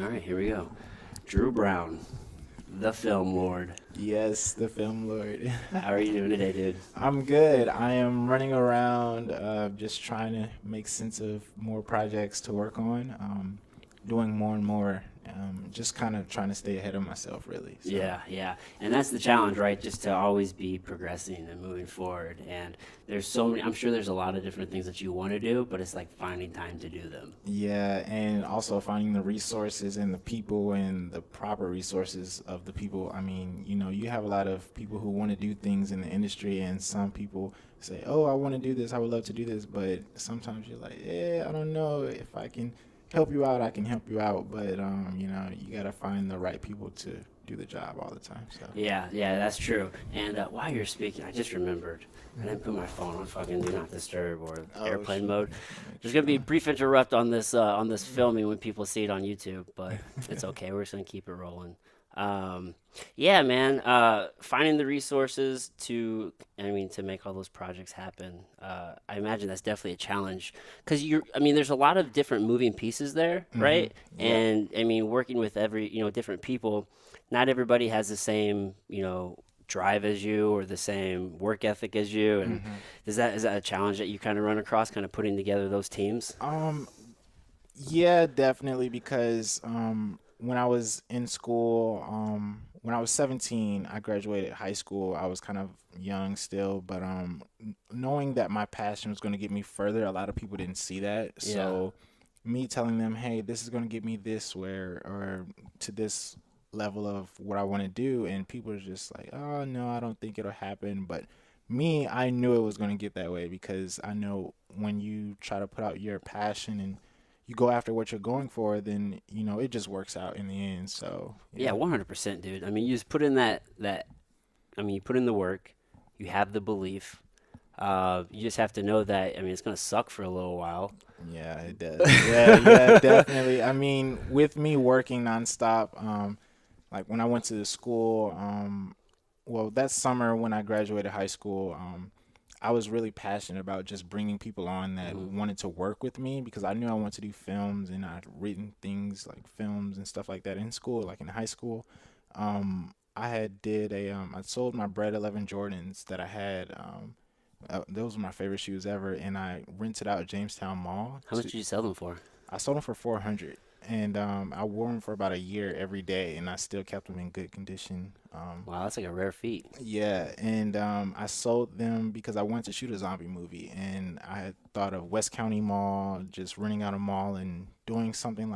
All right, here we go. Drew Brown, the film lord. Yes, the film lord. How are you doing today, dude? I'm good. I am running around, just trying to make sense of more projects to work on, doing more and more, just kind of trying to stay ahead of myself, really. So, Yeah. And that's the challenge, right? Just to always be progressing and moving forward. And there's so many, I'm sure there's a lot of different things that you want to do, but it's like finding time to do them. yeah, and also finding the resources and the people and the proper resources of the people. I mean, you have a lot of people who want to do things in the industry, and some people say, "Oh, I want to do this. I would love to do this," but sometimes you're like, "Yeah, I don't know if I can help you out. I can help you out, but you gotta find the right people to do the job all the time." So, Yeah, that's true. And while you're speaking, I just remembered. I didn't put my phone on fucking do not disturb or oh airplane shoot, mode. make There's gonna be a sure. brief interrupt on this filming when people see it on YouTube, but it's okay. We're just gonna keep it rolling. Um, yeah, man. Finding the resources to make all those projects happen. I imagine that's definitely a challenge because there's a lot of different moving pieces there, right? Yep. And I mean, working with different people, not everybody has the same, drive as you or the same work ethic as you. And is that a challenge that you kind of run across, kind of putting together those teams? Um, Yeah, definitely because when I was in school, when I was 17, I graduated high school. I was kind of young still, but knowing that my passion was going to get me further, a lot of people didn't see that. Yeah. So me telling them, "Hey, this is going to get me this where or to this level of what I want to do," and people are just like, "Oh, no, I don't think it'll happen." But me, I knew it was going to get that way because I know when you try to put out your passion and you go after what you're going for, then it just works out in the end. So Yeah, 100%, dude. I mean, you just put in you put in the work, you have the belief. You just have to know that, it's going to suck for a little while. yeah, it does. Yeah, definitely. I mean, with me working nonstop, like when I went to the school, well, that summer when I graduated high school, I was really passionate about just bringing people on that Hmm. wanted to work with me because I knew I wanted to do films and I'd written things like films and stuff like that in school, like in high school. I sold my Bread 11 Jordans that I had. Those were my favorite shoes ever, and I rented out Jamestown Mall. How much did you sell them for? I sold them for 400, and I wore them for about a year every day, and I still kept them in good condition. Wow, that's like a rare feat. Yeah, and I sold them because I wanted to shoot a zombie movie, and I had thought of West County Mall, just renting out a mall and doing something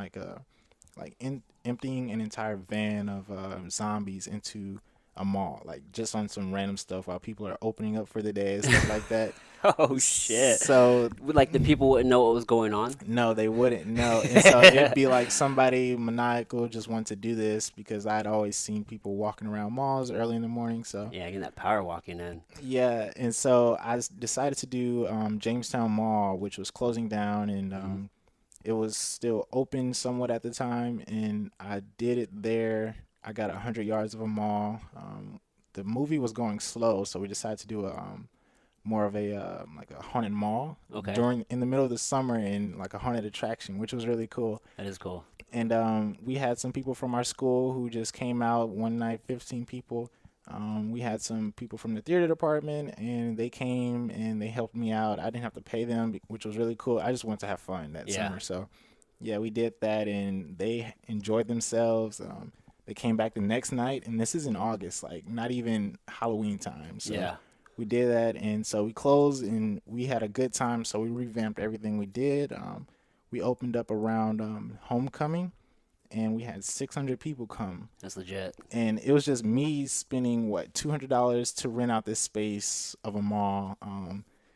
emptying an entire van of zombies into a mall, like just on some random stuff while people are opening up for the day and stuff like that. Oh shit! So Like the people wouldn't know what was going on. no, they wouldn't. No. And so it'd be like somebody maniacal just wanted to do this because I'd always seen people walking around malls early in the morning. So, Yeah, getting that power walking in. yeah. And so decided to do Jamestown Mall, which was closing down and Hmm. it was still open somewhat at the time. And I did it there. I got 100 yards of a mall. The movie was going slow, so we decided to do a more of a like a haunted mall Okay, during in the middle of the summer in like a haunted attraction, which was really cool. that is cool. And we had some people from our school who just came out one night, 15 people. We had some people from the theater department, and they came and they helped me out. I didn't have to pay them, which was really cool. I just wanted to have fun that Yeah, summer, so yeah, we did that, and they enjoyed themselves. They came back the next night, and this is in August, like not even Halloween time. So yeah. we did that, and so we closed, and we had a good time. So we revamped everything we did. We opened up around homecoming, and we had 600 people come, That's legit. and it was just me spending what $200 to rent out this space of a mall.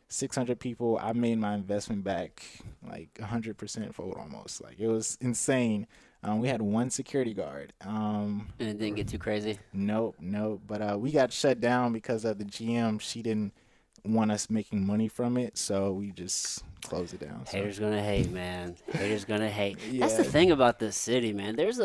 600 people. I made my investment back like 100% fold almost. Like it was insane. We had one security guard. And it didn't get too crazy. Nope, nope. But we got shut down because of the GM. She didn't want us making money from it, so we just closed it down. So Haters gonna hate, man. Haters gonna hate. That's the yeah. thing about this city, man. There's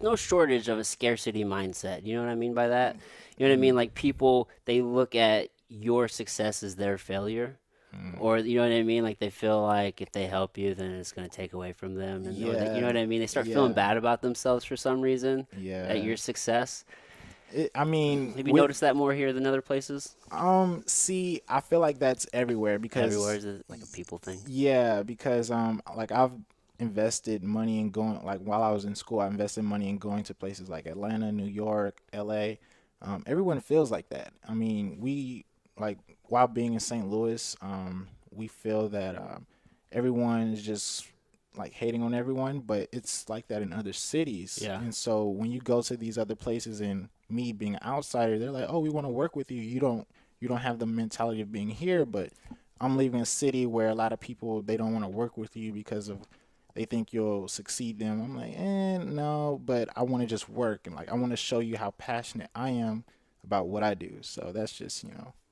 no shortage of a scarcity mindset. You know what I mean by that? You know what I mean? Mm, Like people, they look at your success as their failure. Mm. or you know what I mean? Like they feel like if they help you, then it's gonna take away from them, and or they, you know Yeah, what I mean? They start feeling yeah, bad about themselves for some reason at yeah. your success. I mean, Have you with noticed that more here than other places? see, I feel like that's everywhere Everywhere because is it like a people thing? yeah, because like I've invested money in going like while I was in school, I invested money in going to places like Atlanta, New York, LA. Everyone feels like that. I mean, we like while being in St. Louis, we feel that everyone is just like hating on everyone, but it's like that in other cities. Yeah. And so when you go to these other places and me being an outsider, they're like, "Oh, we want to work with you. You don't have the mentality of being here, but I'm leaving a city where a lot of people they don't want to work with you because of they think you'll succeed them." I'm like, no, but I want to just work and like I want to show you how passionate I am about what I do. So that's just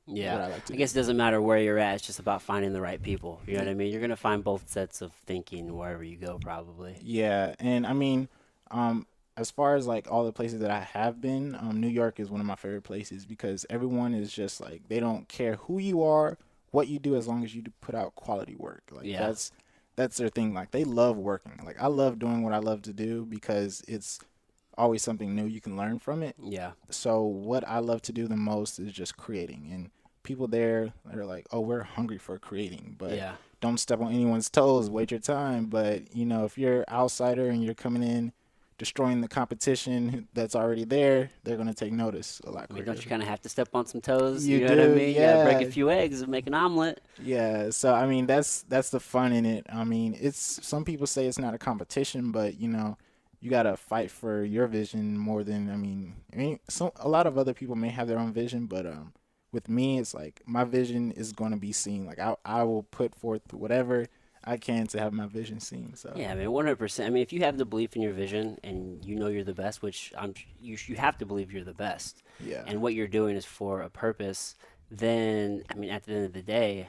Yeah, what I like to I do. guess it doesn't matter where you're at. It's just about finding the right people. You know what I mean? You're gonna find both sets of thinking wherever you go, probably. Yeah, and I mean, um, as far as like all the places that I have been, New York is one of my favorite places because everyone is just like they don't care who you are, what you do, as long as you do put out quality work. Like Yeah, that's their thing. Like they love working. Like I love doing what I love to do because it's always something new you can learn from it. yeah, So what I love to do the most is just creating. And people there are like, "Oh, we're hungry for creating," but yeah. don't step on anyone's toes. Wait your time. But if you're outsider and you're coming in, destroying the competition that's already there, they're gonna take notice a lot I mean, don't quicker. you kind of have to step on some toes? You You know what I do, mean? You gotta break a yeah. few eggs and make an omelet. Yeah, so I mean that's the fun in it. I mean, it's some people say it's not a competition, but you gotta fight for your vision more than some a lot of other people may have their own vision, but with me it's like my vision is gonna be seen. Like I will put forth whatever I can to have my vision seen. So Yeah, I mean, 100%. I mean, if you have the belief in your vision and you know you're the best, which you have to believe you're the best, yeah. and what you're doing is for a purpose, then I mean, at the end of the day,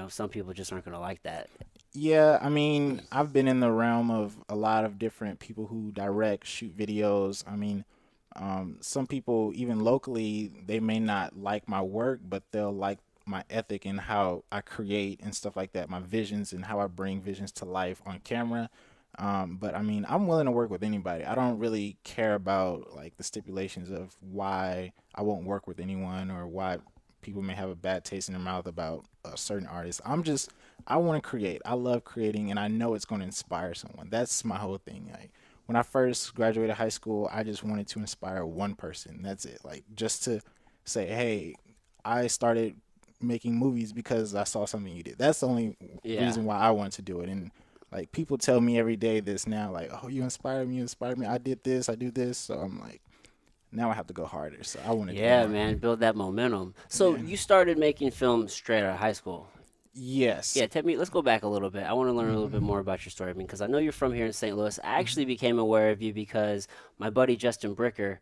some people just aren't gonna like that. Yeah, I mean, I've been in the realm of a lot of different people who direct, shoot videos. I mean, some people, even locally, they may not like my work, but they'll like my ethic and how I create and stuff like that, my visions and how I bring visions to life on camera. But I mean, I'm willing to work with anybody. I don't really care about like the stipulations of why I won't work with anyone or why people may have a bad taste in their mouth about a certain artist. I want to create. I love creating, and I know it's going to inspire someone. That's my whole thing. Like when I first graduated high school, I just wanted to inspire one person. That's it. Like just to say, hey, I started making movies because I saw something you did. That's the only Yeah. reason why I wanted to do it. And like people tell me every day this now, like, oh, you inspired me, you inspired me. I did this, I do this. So I'm like, now I have to go harder. So I want to do Yeah, more. man, build that momentum. So Yeah. you started making films straight out of high school. Yes. Yeah, tell me. Let's go back a little bit. I want to learn a little bit Hmm. more about your story. I mean, because I know you're from here in St. Louis. I Hmm. actually became aware of you because my buddy Justin Bricker,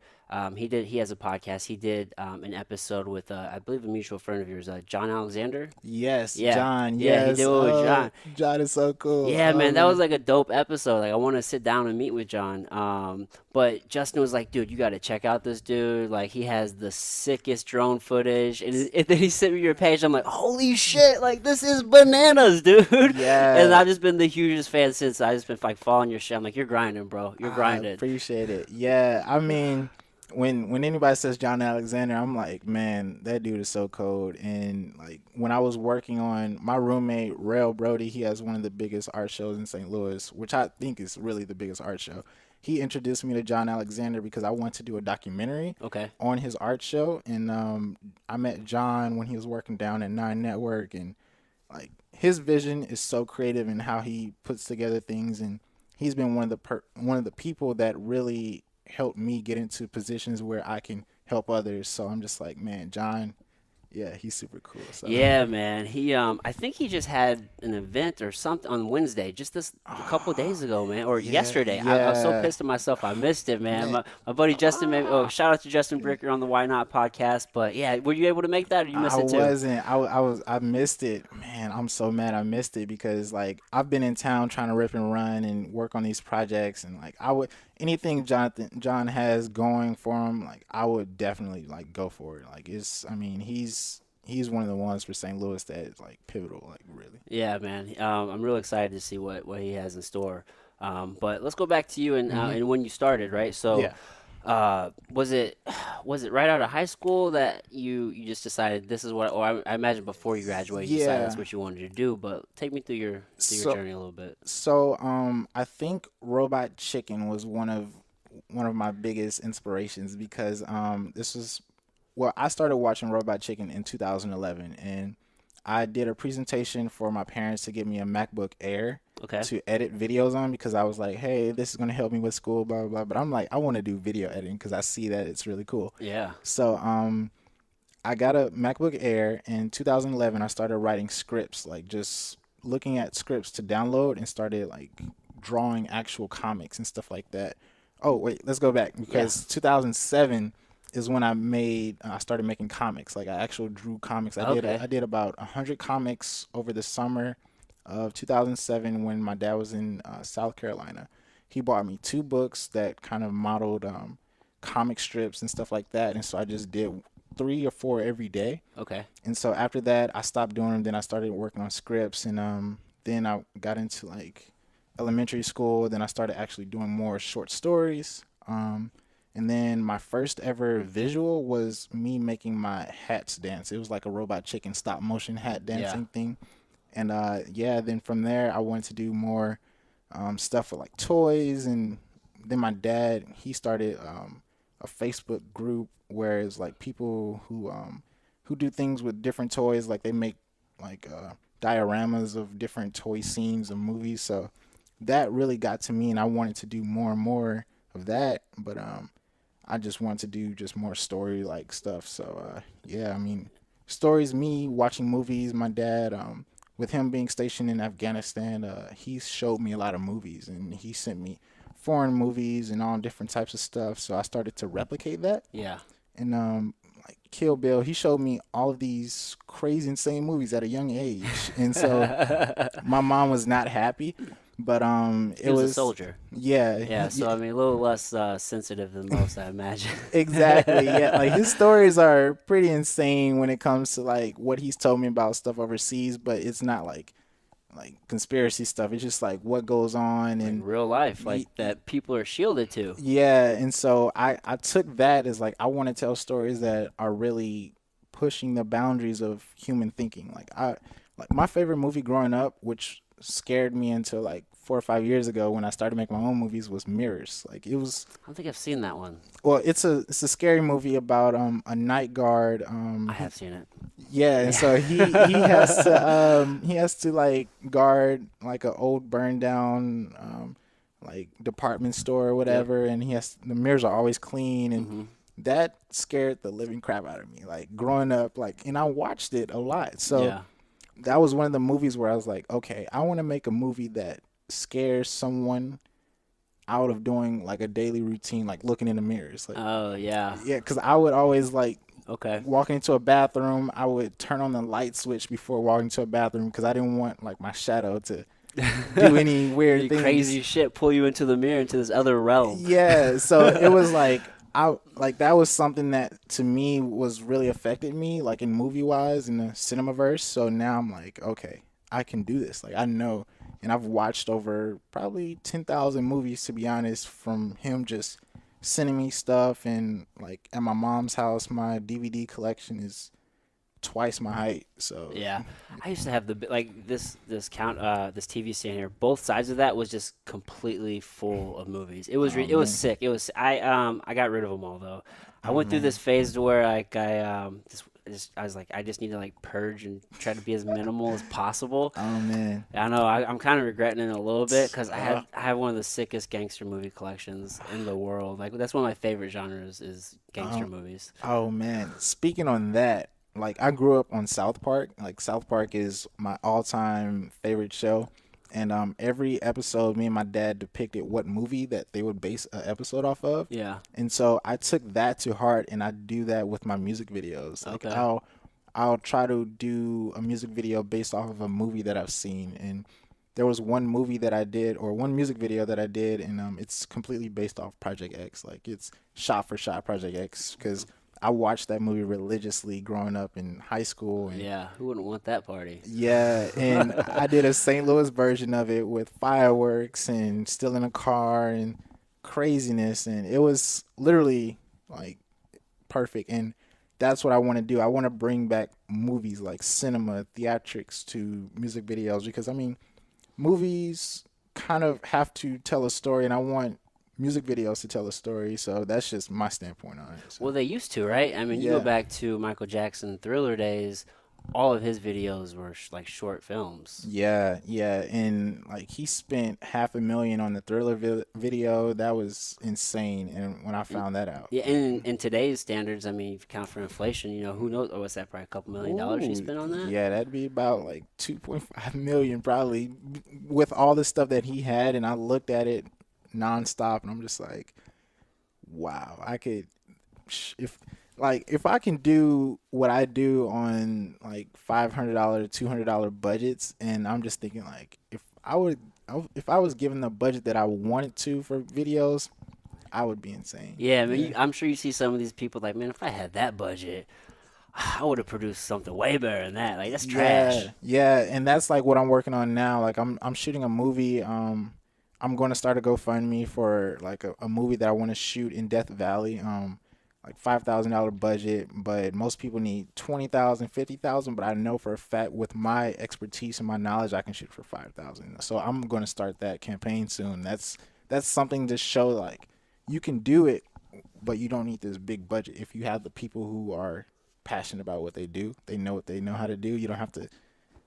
he has a podcast. He did an episode with I believe a mutual friend of yours, John Alexander. Yes, Yeah, John. yeah, he did Yes. one with Oh, John. John is so cool. Yeah, Oh man, that was man. like a dope episode. Like, I want to sit down and meet with John. But Justin was like, "Dude, you got to check out this dude. Like, he has the sickest drone footage." And then he sent me your page. I'm like, "Holy shit! Like, this is bananas, dude!" And Yeah, I've just been the hugest fan since. I just been like following your shit. I'm like, "You're grinding, bro. You're I grinding." appreciate it. Yeah, I mean, when anybody says John Alexander, I'm like, man, that dude is so cold. And like when I was working on my roommate Rail Brody, he has one of the biggest art shows in St. Louis, which I think is really the biggest art show. He introduced me to John Alexander because I wanted to do a documentary Okay. on his art show, and I met John when he was working down at Nine Network, and like his vision is so creative in how he puts together things, and he's been one of the people that really helped me get into positions where I can help others. So I'm just like, man, John, yeah, he's super cool. So Yeah, man. I think he just had an event or something on Wednesday, just this a couple days ago, man, or yeah, yesterday. I was so yeah, pissed at myself, I missed it, man. man. My buddy Justin made. Oh, Ah. shout out to Justin Bricker on the Why Not podcast. But yeah, were you able to make that, or you I missed it too? wasn't. I missed it. Man, I'm so mad I missed it because like I've been in town trying to rip and run and work on these projects, and like I would anything John has going for him, like I would definitely like go for it. Like it's I mean, he's one of the ones for St. Louis that is like pivotal, like really. Yeah, man. I'm real excited to see what he has in store. But let's go back to you Hmm. and when you started, right? So, Yeah. was it was it right out of high school that you just decided this is what, or I imagine before you graduated, you decided that's Yeah. what you wanted to do. But take me through your So journey a little bit. I think Robot Chicken was one of my biggest inspirations because this was well, I started watching Robot Chicken in 2011, and I did a presentation for my parents to get me a MacBook Air Okay. to edit videos on because I was like, hey, this is going to help me with school, blah, blah, blah. But I'm like, I want to do video editing because I see that it's really cool. Yeah. So I got a MacBook Air in 2011. I started writing scripts, like just looking at scripts to download and started like drawing actual comics and stuff like that. Oh, wait, let's go back Yeah. because 2007 is when I started making comics. Like I actually drew comics. Okay. I did about 100 comics over the summer of 2007 when my dad was in South Carolina. He bought me two books that kind of modeled comic strips and stuff like that, and so I just did three or four every day. Okay. And so after that, I stopped doing them. Then I started working on scripts, and then I got into like elementary school. Then I started actually doing more short stories. And then my first ever visual was me making my hats dance. It was like a Robot Chicken stop motion hat Yeah. dancing thing. And yeah, then from there, I wanted to do more stuff with like toys. And then my dad, he started a Facebook group where it's like people who do things with different toys. Like they make like dioramas of different toy scenes of movies. So that really got to me, and I wanted to do more and more of that. But I just wanted to do just more story like stuff. So yeah, I mean, stories. Me watching movies. My dad, with him being stationed in Afghanistan, he showed me a lot of movies, and he sent me foreign movies and all different types of stuff. So I started to replicate that. Yeah. And like Kill Bill, he showed me all of these crazy, insane movies at a young age, and so my mom was not happy. But He it was a was soldier. yeah, Yeah, so I mean, a little less sensitive than most, I imagine. exactly. Yeah, like his stories are pretty insane when it comes to like what he's told me about stuff overseas, but it's not like conspiracy stuff. It's just like what goes on Like and real life, like y- y- that people are shielded to. yeah, and so I took that as like I want to tell stories that are really pushing the boundaries of human thinking. Like my favorite movie growing up, which scared me until like 4 or 5 years ago when I started making my own movies, was Mirrors. Like it was I don't think I've seen that one. well, it's a scary movie about a night guard I who have seen it. yeah, and Yeah. so he has to like guard like an old burned down like department store or Yep. whatever, and the mirrors are always clean, and Hmm. that scared the living crap out of me like growing up, like, and I watched it a lot. So Yeah. that was one of the movies where I was like, okay, I want to make a movie that scares someone out of doing like a daily routine, like looking in the mirrors, like Oh, yeah. yeah, because I would always like Okay. walking into a bathroom, I would turn on the light switch before walking to a bathroom because I didn't want like my shadow to do any weird The things. crazy shit pull you into the mirror, into this other realm. Yeah, so it was like I like that was something that to me was really affected me like in movie wise in the cinemaverse. So now I'm like, okay, I can do this. Like I know, and I've watched over probably 10,000 movies to be honest from him just sending me stuff, and like at my mom's house my DVD collection is twice my height. So Yeah, I used to have like this TV stand here. Both sides of that was just completely full of movies. oh It was man, sick. It was I got rid of them all though. I oh went through man, this phase to where like I was like I just need to like purge and try to be as minimal as possible. oh man. I know I'm kind of regretting it a little bit because Uh, I have one of the sickest gangster movie collections in the world. Like that's one of my favorite genres is gangster oh, movies. oh man. Speaking on that, like I grew up on South Park. Like South Park is my all-time favorite show. And every episode, me and my dad depicted what movie that they would base an episode off of. Yeah. And so I took that to heart, and I do that with my music videos. Like Okay. I'll try to do a music video based off of a movie that I've seen. And there was one movie that I did, or one music video that I did, and it's completely based off Project X. Like it's shot for shot Project X because I watched that movie religiously growing up in high school, and Yeah, who wouldn't want that party? yeah, and I did a St. Louis version of it with fireworks and still in a car and craziness, and it was literally like perfect. And that's what I want to do. I want to bring back movies like cinema, theatrics to music videos because I mean, movies kind of have to tell a story, and I want music videos to tell a story. So that's just my standpoint on it. So Well, they used to, right? I mean, you go yeah. back to Michael Jackson Thriller days, all of his videos were like short films. Yeah, yeah, and like he spent 500,000 on the Thriller video. That was insane. And when I And, found that out, yeah, like, and in today's standards, I mean, if you count for inflation, who knows? Oh, what's that? Probably a couple $1 million he ooh, spent on that. yeah, that'd be about like 2.5 million probably with all the stuff that he had. And I looked at it nonstop, and I'm just like, wow, I could if if I can do what I do on like $500, $200 budgets, and I'm just thinking like if I was given the budget that I wanted to for videos, I would be insane. Yeah, I mean, Yeah. I'm sure you see some of these people like, man, if I had that budget, I would have produced something way better than that. Like, that's Yeah, trash. yeah, and that's like what I'm working on now. Like I'm shooting a movie. I'm going to start a GoFundMe for like a movie that I want to shoot in Death Valley. Like $5,000 budget, but most people need 20,000, 50,000. But I know for a fact with my expertise and my knowledge, I can shoot for 5,000. So I'm going to start that campaign soon. That's something to show like you can do it, but you don't need this big budget. If you have the people who are passionate about what they do, they know what they know how to do. You don't have to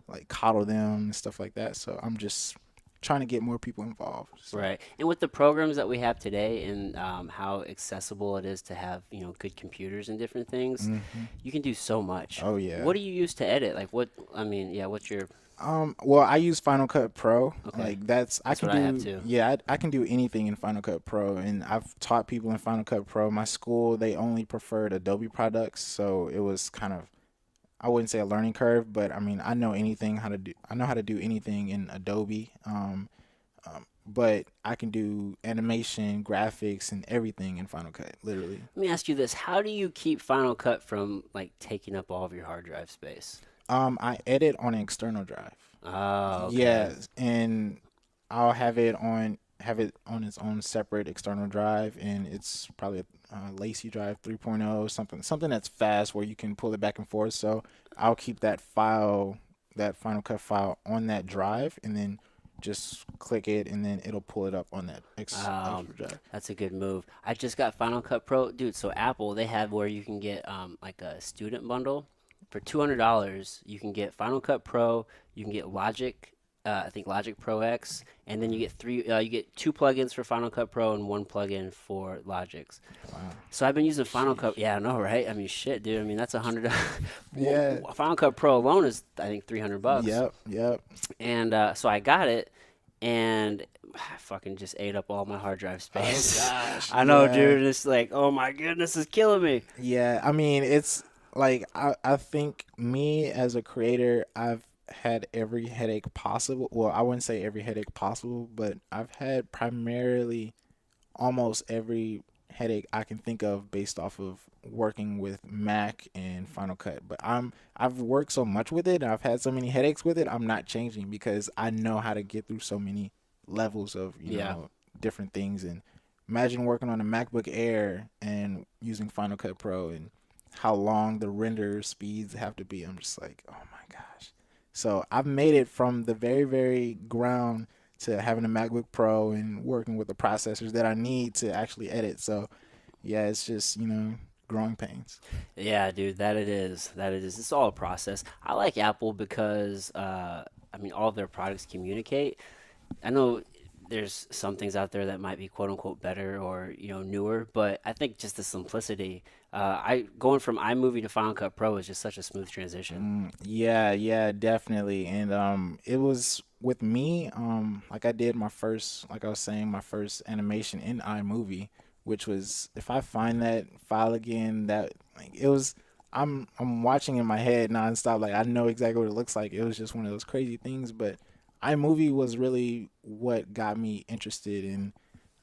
like coddle them and stuff like that. So I'm just trying to get more people involved. So Right. And with the programs that we have today and how accessible it is to have, good computers and different things, hmm you can do so much. oh What yeah. do you use to edit? Like I mean, yeah, what's your, Well, I use Final Cut Pro. okay. Like that's I That's can what I have do. too. Yeah, I can do anything in Final Cut Pro, and I've taught people in Final Cut Pro. My school they only preferred Adobe products, so it was kind of I wouldn't say a learning curve, but I mean I know anything how to do. I know how to do anything in Adobe. But I can do animation, graphics, and everything in Final Cut, literally. Let me ask you this. How do you keep Final Cut from like taking up all of your hard drive space? I edit on an external drive. Oh, okay. Yes, and I'll have it on its own separate external drive, and it's probably a Lacy Drive 3.0, something that's fast where you can pull it back and forth. So I'll keep that Final Cut file on that drive, and then just click it, and then it'll pull it up on that Um, extra drive. that's a good move. I just got Final Cut Pro, dude. So Apple, they have where you can get like a student bundle for $200. You can get Final Cut Pro, you can get Logic, I think Logic Pro X, and then you get you get two plugins for Final Cut Pro and one plugin for Logic's. Wow. So I've been using Final Cut. Sheesh. Yeah, I know, right? I mean, shit, dude. I mean, that's $100. Yeah. Final Cut Pro alone is, I think, $300. Yep. Yep. And so I got it, and I fucking just ate up all my hard drive Oh space. gosh. I know, Yeah. dude. It's like, oh my goodness, it's killing me. Yeah. I mean, it's like I think me as a creator, I've had every headache possible. Well, I wouldn't say every headache possible, but I've had primarily almost every headache I can think of based off of working with Mac and Final Cut. But I've worked so much with it and I've had so many headaches with it, I'm not changing because I know how to get through so many levels of, Yeah. different things. And imagine working on a MacBook Air and using Final Cut Pro and how long the render speeds have to be. I'm just like, oh my gosh. So I've made it from the very, very ground to having a MacBook Pro and working with the processors that I need to actually edit. So yeah, it's just, growing pains. Yeah, dude, that it is. That it is. It's all a process. I like Apple because, I mean, all of their products communicate. I know there's some things out there that might be quote unquote better or newer, but I think just the simplicity. I going from iMovie to Final Cut Pro is just such a smooth transition. Yeah, yeah, definitely. And it was with me, like I did my first, like I was saying, my first animation in iMovie, which was if I find that file again, that like it was I'm watching in my head nonstop, like I know exactly what it looks like. It was just one of those crazy things, but iMovie was really what got me interested in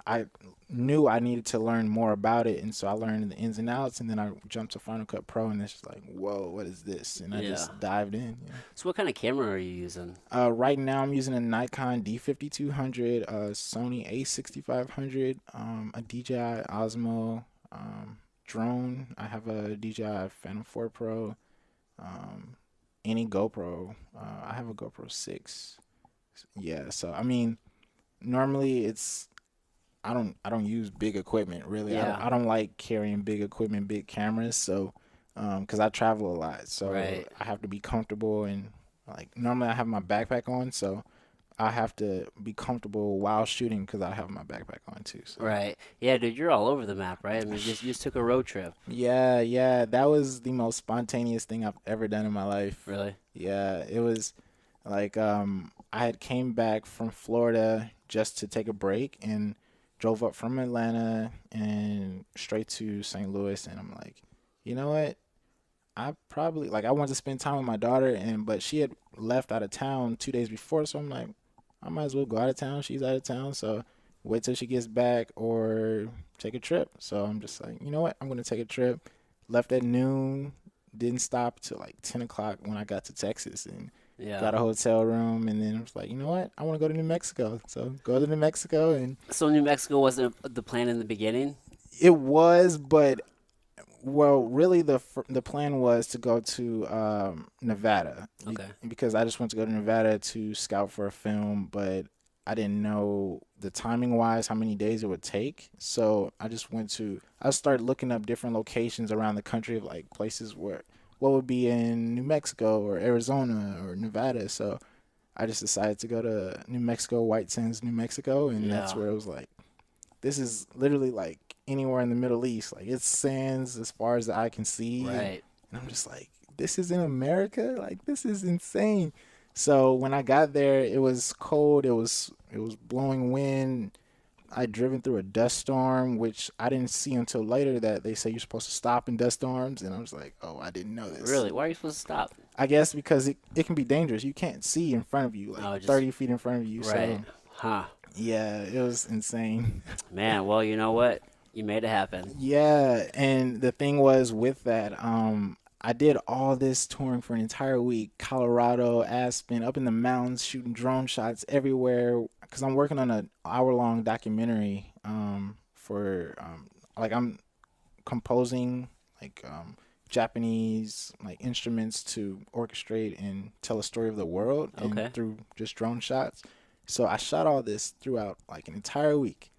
I knew I needed to learn more about it, and so I learned the ins and outs, and then I jumped to Final Cut Pro, and it's just like, whoa, what is this? And I Yeah. just dived in. Yeah. So what kind of camera are you using? Right now, I'm using a Nikon D5200, a Sony A6500, a DJI Osmo drone. I have a DJI Phantom 4 Pro, um, any GoPro. I have a GoPro 6. Yeah, so I mean, normally I don't use big equipment really. I don't Yeah. I don't like carrying big equipment, big cameras. So, because I travel a lot, so Right. I have to be comfortable and like normally I have my backpack on, so I have to be comfortable while shooting because I have my backpack on too. So, Right. Yeah, dude, you're all over the map, right? I mean, you just took a road trip. yeah, yeah, that was the most spontaneous thing I've ever done in my life. Really? Yeah, it was like I had came back from Florida just to take a break and drove up from Atlanta and straight to St. Louis, and I'm like, you know what? I probably like I wanted to spend time with my daughter, and but she had left out of town 2 days before, so I'm like, I might as well go out of town. She's out of town, so wait till she gets back or take a trip. So I'm just like, you know what? I'm gonna take a trip. Left at noon, didn't stop till like 10 o'clock when I got to Texas, and Yeah. got a hotel room, and then I was like, you know what? I want to go to New Mexico. So go to New Mexico, and So New Mexico wasn't the plan in the beginning? it was, but well, really, the plan was to go to Nevada Okay. because I just went to go to Nevada to scout for a film, but I didn't know the timing wise how many days it would take. So I started looking up different locations around the country of like places where what would be in New Mexico or Arizona or Nevada. So I just decided to go to New Mexico, White Sands, New Mexico, and that's Yeah. where it was like this is literally like anywhere in the Middle East. Like it's sands as far as the eye can see, Right. and I'm just like, this is in America. Like this is insane. So when I got there, it was cold. It was blowing wind. I'd driven through a dust storm, which I didn't see until later that they say you're supposed to stop in dust storms, and I was like, oh, I didn't know this. Really? Why are you supposed to stop? I guess because it can be dangerous. You can't see in front of you, like Oh, just 30 feet in front of you. right. So Huh. yeah, it was insane. Man, well, you know what? You made it happen. Yeah, and the thing was with that, I did all this touring for an entire week, Colorado, Aspen, up in the mountains, shooting drone shots everywhere. Because I'm working on an hour-long documentary, for like I'm composing like Japanese like instruments to orchestrate and tell a story of the world, and Okay. through just drone shots. So I shot all this throughout like an entire week.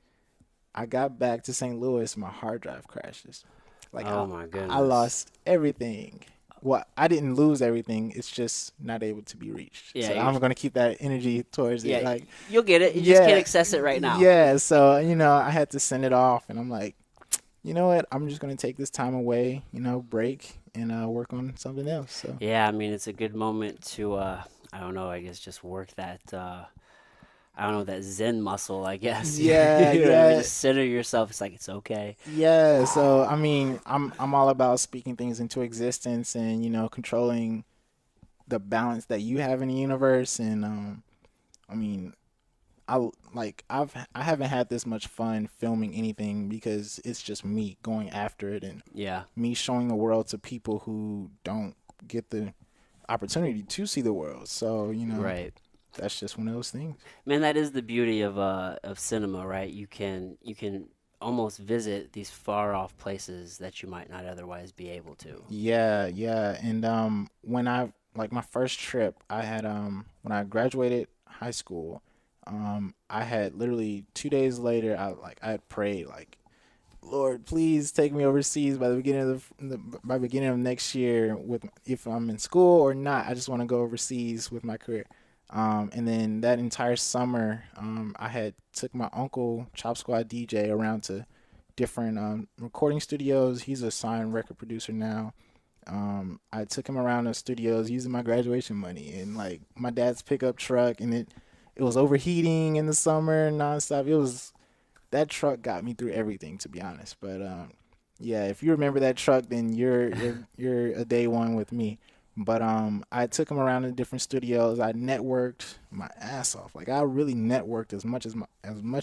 I got back to St. Louis, my hard drive crashes. Like Oh my I goodness. lost everything. Well, I didn't lose everything. It's just not able to be reached. Yeah, So you're I'm gonna keep that energy towards it. yeah, Like, you'll get it. You just can't yeah, access it right now. yeah. So I had to send it off, and I'm like, you know what? I'm just gonna take this time away. Break and work on something else. So Yeah, I mean, it's a good moment to I don't know, I guess just work that I don't know, that Zen muscle, I guess. yeah, You know what I mean? yeah. Just center yourself. It's like it's okay. Yeah, so I mean, I'm all about speaking things into existence and controlling the balance that you have in the universe. And I mean, I haven't had this much fun filming anything because it's just me going after it and Yeah, me showing the world to people who don't get the opportunity to see the world. So right. that's just one of those things. Man, that is the beauty of cinema, right? You can almost visit these far off places that you might not otherwise be able to. Yeah, yeah. And when I like my first trip, I had when I graduated high school, I had literally 2 days later, I had prayed like, Lord, please take me overseas by the beginning of by beginning of next year with if I'm in school or not. I just want to go overseas with my career. And then that entire summer, I had took my uncle Chop Squad DJ around to different recording studios. He's a signed record producer now. I took him around the studios using my graduation money and like my dad's pickup truck, and it was overheating in the summer nonstop. It was that truck got me through everything, to be honest. But yeah, if you remember that truck, then you're a day one with me. But I took him around to different studios. I networked my ass off. Like I really networked as much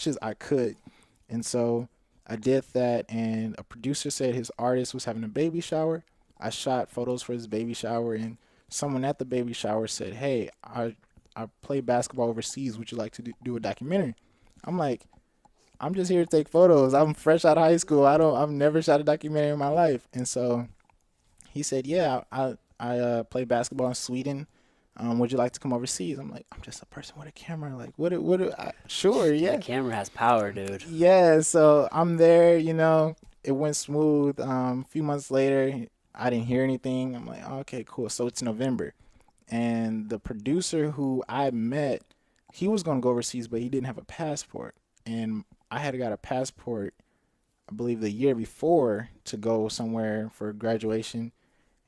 as I could, And so I did that, and a producer said his artist was having a baby shower. I shot photos for his baby shower, and someone at the baby shower said, "Hey, I play basketball overseas. Would you like to do a documentary?" I'm like, I'm just here to take photos. I'm fresh out of high school. I've never shot a documentary in my life. And so he said, "Yeah, I play basketball in Sweden. Would you like to come overseas?" I'm like, I'm just a person with a camera. Like, sure, That yeah, camera has power, dude. yeah. So I'm there. It went smooth. A few months later, I didn't hear anything. I'm like, okay, cool. So it's November, and the producer who I met, he was gonna go overseas, but he didn't have a passport, and I had got a passport, I believe, the year before to go somewhere for graduation.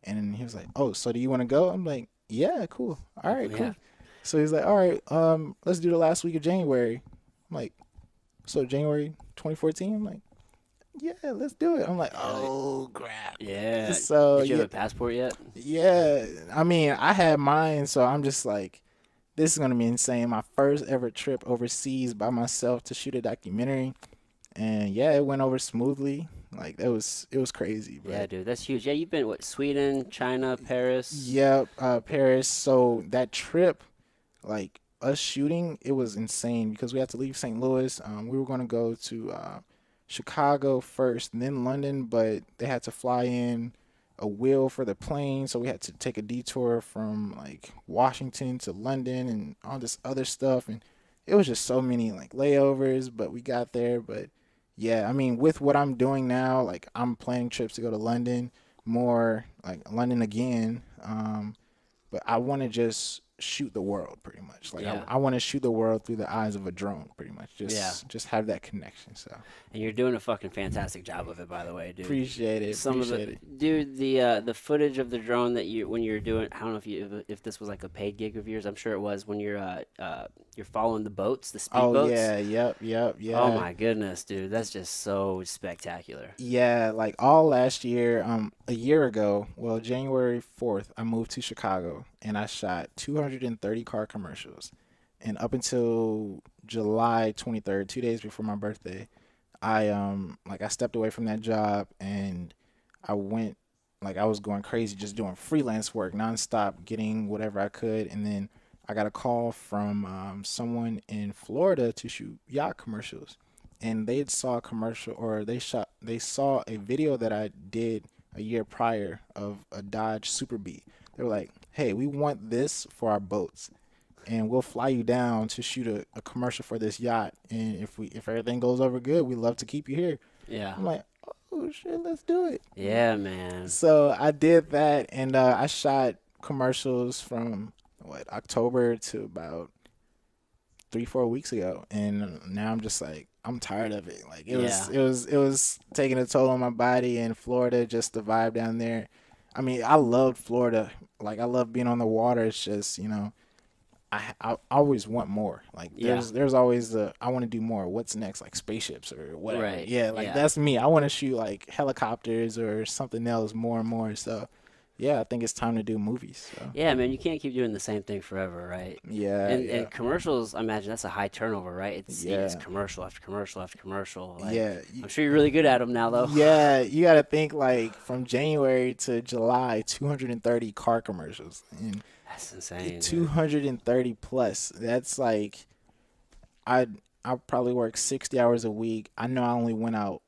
And he was like, "Oh, so do you want to go?" I'm like, "Yeah, cool. All right, Yeah. cool." So he's like, "All right, let's do the last week of January." I'm like, "So January 2014?" I'm like, "Yeah, let's do it." I'm like, Hell "Oh crap." yeah. So Did you have yeah, a passport yet? yeah. I mean, I had mine, so I'm just like, this is gonna be insane. My first ever trip overseas by myself to shoot a documentary, and yeah, it went over smoothly. Like it was crazy, Yeah, but dude, that's huge. Yeah, you've been what? Sweden, China, Paris. yeah, Paris. So that trip, like us shooting, it was insane because we had to leave St. Louis. We were going to go to Chicago first, and then London, but they had to fly in a wheel for the plane, so we had to take a detour from like Washington to London and all this other stuff, and it was just so many like layovers. But we got there. But yeah, I mean, with what I'm doing now, like I'm planning trips to go to London more, like London again. But I want to just shoot the world pretty much. Like I, Yeah, I want to shoot the world through the eyes of a drone pretty much. yeah. Just have that connection. So And you're doing a fucking fantastic job of it, by the way, dude. appreciate it. Some of the Appreciate it. dude, the footage of the drone that you when you're doing, I don't know if this was like a paid gig of yours. I'm sure it was when you're following the boats, the Oh speedboats. yeah, yep, Oh yeah. my goodness, dude, that's just so spectacular. Yeah, like all last year, a year ago, well, January 4th, I moved to Chicago and I shot 230 car commercials. And up until July 23rd, 2 days before my birthday, I stepped away from that job and I went, like I was going crazy just doing freelance work nonstop, getting whatever I could. And then I got a call from someone in Florida to shoot yacht commercials, and they had saw a commercial, or they saw a video that I did a year prior of a Dodge Super Bee. They were like, "Hey, we want this for our boats, and we'll fly you down to shoot a commercial for this yacht. And if everything goes over good, we'd love to keep you here." Yeah, I'm like, "Oh shit, let's do it." yeah, man. So I did that, and I shot commercials from what, October to about 3 4 weeks ago, and now I'm just like, I'm tired of it. Like Yeah, it was taking a toll on my body in Florida, just the vibe down there. I mean, I loved Florida. Like I love being on the water. It's just, I always want more. Like yeah, there's always the, I want to do more. What's next? Like spaceships or whatever. right, Yeah, like yeah. that's me. I want to shoot like helicopters or something else more and more. So yeah, I think it's time to do movies. So Yeah, man, you can't keep doing the same thing forever, right? yeah, yeah, And commercials, I imagine that's a high turnover, right? It's yeah, commercial after commercial after commercial. Like, yeah. I'm sure you're really good at them now, though. Yeah, you got to think like from January to July, 230 car commercials and That's insane, dude. 230 plus. That's like I I probably work 60 hours a week. I know I only went out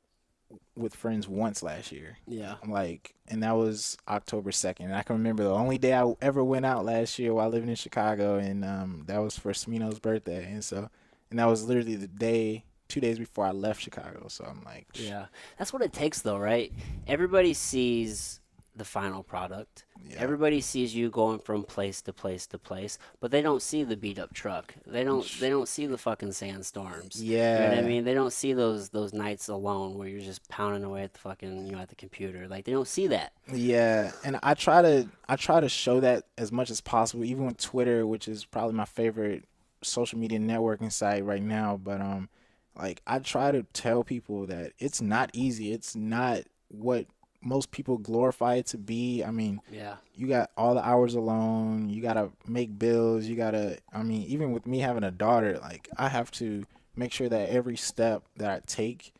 with friends once last year. Yeah, Like, and that was October 2nd. And I can remember the only day I ever went out last year while living in Chicago, and that was for Smino's birthday. And that was literally the day, 2 days before I left Chicago. So I'm like, yeah. That's what it takes, though, right? Everybody sees the final product. yeah, Everybody sees you going from place to place to place, but they don't see the beat up truck. They don't see the fucking sandstorms. You know what I yeah. mean? They don't see those nights alone where you're just pounding away at the fucking at the computer. Like they don't see that. Yeah, and I try to show that as much as possible, even with Twitter, which is probably my favorite social media networking site right now. But like I try to tell people that it's not easy. It's not what most people glorify it to be. I mean, Yeah. you got all the hours alone. You gotta make bills. You gotta. I mean, even with me having a daughter, like I have to make sure that every step that I take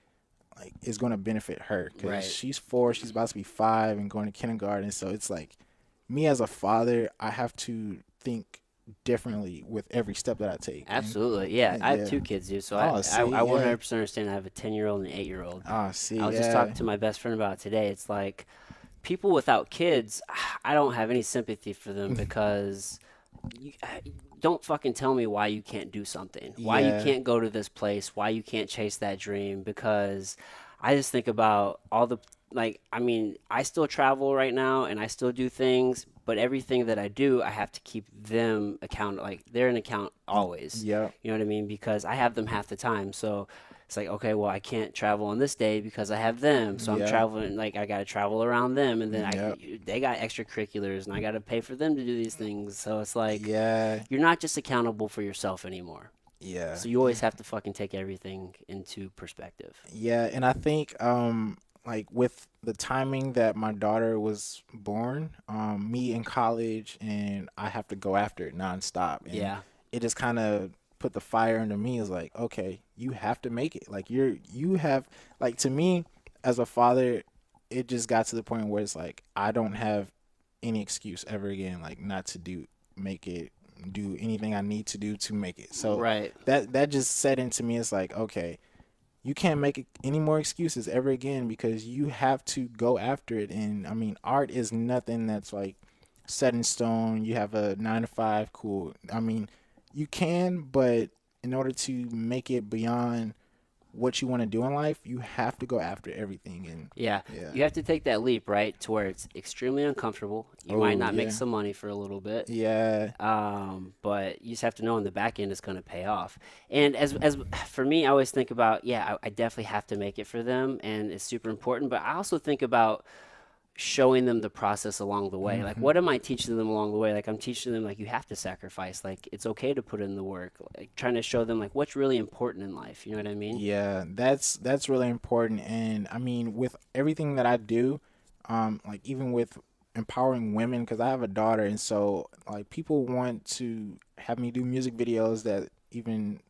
like is going to benefit her because Right. she's 4, she's about to be 5 and going to kindergarten. So it's like me as a father, I have to think differently with every step that I take. Absolutely. Yeah, I have Yeah. 2 kids, dude. So Oh, see, I yeah. 100% understand. I have a 10-year-old and an 8-year-old. Oh, see, I was just yeah. talking to my best friend about it today. It's like people without kids, I don't have any sympathy for them because you, don't fucking tell me why you can't do something, why you Yeah. can't go to this place, why you can't chase that dream. Because I just think about all the, like, I mean, I still travel right now and I still do things, but everything that I do, I have to keep them account, like, they're an account always. Yeah. You know what I mean? Because I have them half the time. So it's like, okay, well, I can't travel on this day because I have them. So I'm Yeah. traveling, like, I got to travel around them. And then Yeah. they got extracurriculars and I got to pay for them to do these things. So it's like, Yeah. you're not just accountable for yourself anymore. Yeah. So you always have to fucking take everything into perspective. Yeah, and I think like with the timing that my daughter was born, me in college and I have to go after it nonstop. And Yeah. it just kind of put the fire into me. It's like, okay, you have to make it. Like you have like to me as a father, it just got to the point where it's like I don't have any excuse ever again like not to make it do anything I need to do to make it. So Right. that just set into me. It's like, okay, you can't make any more excuses ever again because you have to go after it. And I mean, art is nothing that's like set in stone. You have a 9 to 5, cool. I mean, you can, but in order to make it beyond what you want to do in life, you have to go after everything. And Yeah. yeah. You have to take that leap, right? To where it's extremely uncomfortable. You might Oh, not make yeah. some money for a little bit. Yeah. But you just have to know in the back end it's going to pay off. And as for me, I always think about, yeah, I definitely have to make it for them, and it's super important. But I also think about showing them the process along the way. Like, Hmm. what am I teaching them along the way? Like, I'm teaching them, like, you have to sacrifice. Like, it's okay to put in the work. Like, trying to show them, like, what's really important in life. You know what I mean? Yeah, that's really important. And I mean, with everything that I do, like even with empowering women, because I have a daughter, and so like people want to have me do music videos that even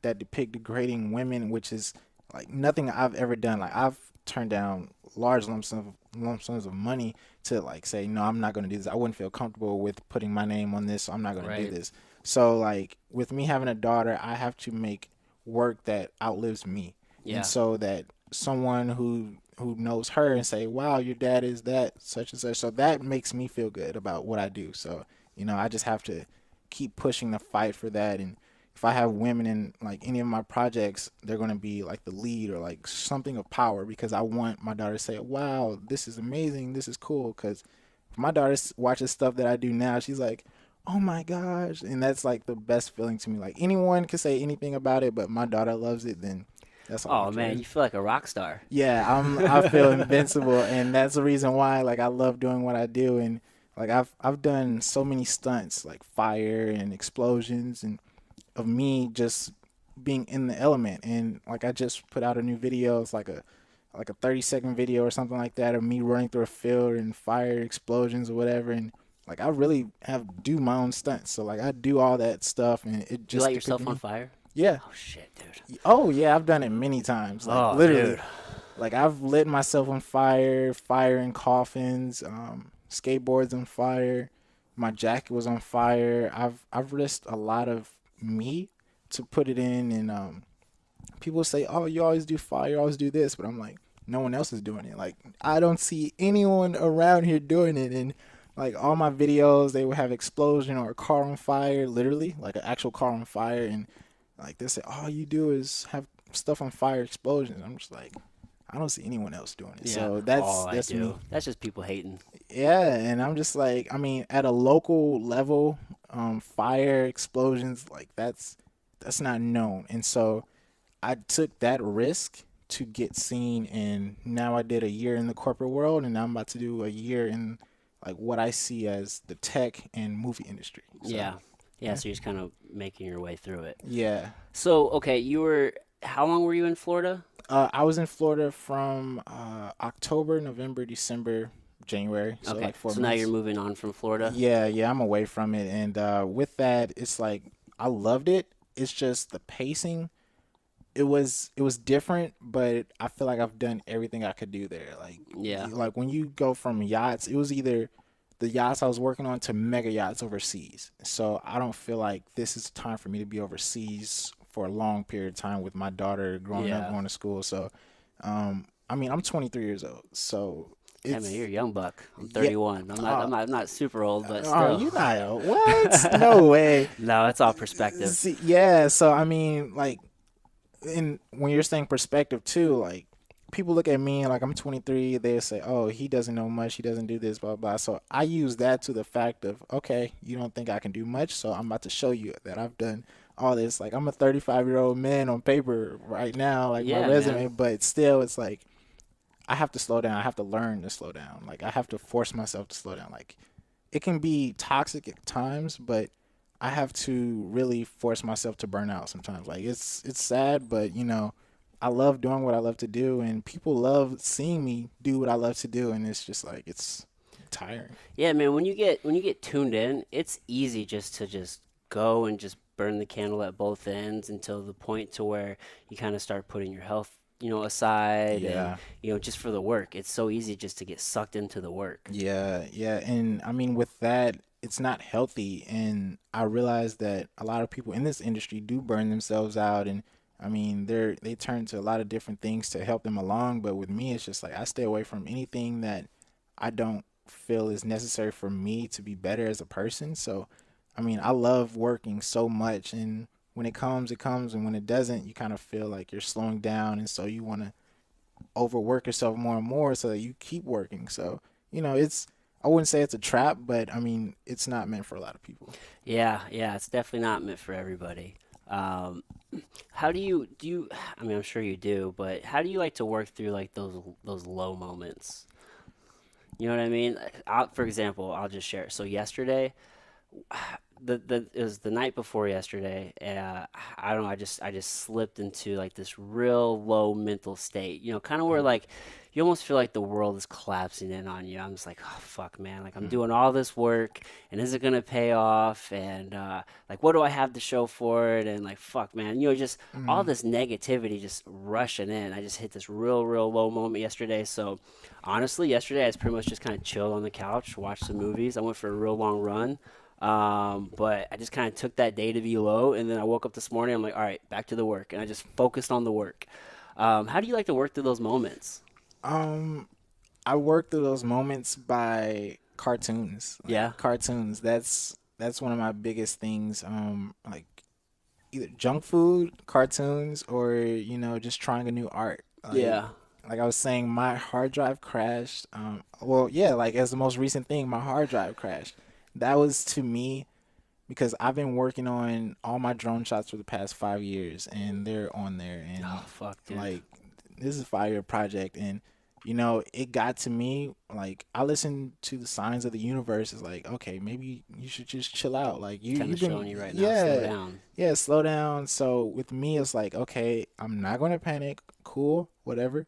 that depict degrading women, which is like nothing I've ever done. Like I've turned down large lump sums of money to like say no, I'm not going to do this. I wouldn't feel comfortable with putting my name on this, so I'm not going to do Right. this. So like with me having a daughter, I have to make work that outlives me, and Yeah. so that someone who knows her and say, "Wow, your dad is that such and such." So that makes me feel good about what I do. So I just have to keep pushing the fight for that. And if I have women in like any of my projects, they're gonna be like the lead or like something of power because I want my daughter to say, "Wow, this is amazing. This is cool." Because if my daughter watches stuff that I do now, she's like, "Oh my gosh!" And that's like the best feeling to me. Like anyone could say anything about it, but my daughter loves it, then that's all Oh, that man, cares. you feel like a rock star. Yeah, I feel invincible, and that's the reason why like I love doing what I do. And like I've done so many stunts like fire and explosions and of me just being in the element. And like I just put out a new video. It's like a 30-second video or something like that of me running through a field and fire explosions or whatever. And like I really have do my own stunts, so like I do all that stuff, and it You just light depicted yourself on me. fire? Yeah. Oh, shit, dude. Oh yeah, I've done it many times. Like Oh, literally, dude. like I've lit myself on fire, fire in coffins, skateboards on fire. My jacket was on fire. I've risked a lot of me to put it in. And people say, "Oh, you always do fire, you always do this," but I'm like, no one else is doing it. Like I don't see anyone around here doing it. And like all my videos, they would have explosion or a car on fire, literally like an actual car on fire. And like they say, all you do is have stuff on fire, explosions. I'm just like, I don't see anyone else doing it. Yeah. So Oh, I that's me. do. That's just people hating. Yeah, and I'm just like, I mean, at a local level, fire explosions like that's not known. And so I took that risk to get seen, and now I did a year in the corporate world, and now I'm about to do a year in like what I see as the tech and movie industry. So Yeah. Yeah, yeah, so you're just kind of making your way through it. yeah. So, okay, how long were you in Florida? I was in Florida from October, November, December, January, so Okay, like four so now you're months. moving on from Florida? Yeah, yeah, I'm away from it, and with that, it's like I loved it. It's just the pacing. it was different, but I feel like I've done everything I could do there. Yeah. Like when you go from yachts, it was either the yachts I was working on to mega yachts overseas. So I don't feel like this is time for me to be overseas for a long period of time with my daughter growing up Yeah. going to school. So I mean, I'm 23 years old. So Yeah, man, you're it's a young buck. I'm yeah. 31. I'm not. Uh, I'm not. I'm not super old, but are still. you not? What? No way. No, it's all perspective. See, yeah. So I mean, like, and when you're saying perspective too, like people look at me like I'm 23, they say, "Oh, he doesn't know much. He doesn't do this, blah blah." So I use that to the fact of, okay, you don't think I can do much, so I'm about to show you that I've done all this. Like I'm a 35-year-old man on paper right now, like my Yeah, man. resume, but still, it's like I have to slow down. I have to learn to slow down. Like I have to force myself to slow down. Like it can be toxic at times, but I have to really force myself to burn out sometimes. Like it's sad, but I love doing what I love to do, and people love seeing me do what I love to do, and it's just like it's tiring. Yeah, man. When you get tuned in, it's easy just to just go and just burn the candle at both ends until the point to where you kind of start putting your health, aside, and Yeah, just for the work. It's so easy just to get sucked into the work. yeah, and I mean with that, it's not healthy, and I realize that a lot of people in this industry do burn themselves out, and I mean they turn to a lot of different things to help them along, but with me, it's just like I stay away from anything that I don't feel is necessary for me to be better as a person. So, I mean, I love working so much, and when it comes, and when it doesn't, you kind of feel like you're slowing down, and so you want to overwork yourself more and more so that you keep working. So, it's I wouldn't say it's a trap, but I mean, it's not meant for a lot of people. Yeah, yeah. It's definitely not meant for everybody. Um, how do you? I mean, I'm sure you do, but how do you like to work through like those low moments? You know what I mean? For example, I'll just share. So yesterday, the it was the night before yesterday. I don't know. I just slipped into like this real low mental state. Kind of where like you almost feel like the world is collapsing in on you. I'm just like, oh fuck, man. Like I'm Mm, doing all this work, and is it gonna pay off? And like, what do I have to show for it? And like, fuck, man. Just all mm, this negativity just rushing in. I just hit this real low moment yesterday. So honestly, yesterday I was pretty much just kind of chilled on the couch, watched some movies. I went for a real long run. But I just kind of took that day to be low, and then I woke up this morning. I'm like, all right, back to the work, and I just focused on the work. How do you like to work through those moments? um, I work through those moments by cartoons. Like Yeah, cartoons, that's one of my biggest things. Like either junk food, cartoons, or just trying a new art. yeah, Like I was saying, my hard drive crashed. Well, yeah, like as the most recent thing, my hard drive crashed. That was to me because I've been working on all my drone shots for the past 5 years, and they're on there, oh and fuck, dude. like this is a 5 year project, and it got to me. Like I listened to the signs of the universe. It's like, okay, maybe you should just chill out. Like Kind you've of showing been, you right now. Slow yeah, down. yeah, slow down. So with me, it's like, okay, I'm not gonna panic. Cool, whatever.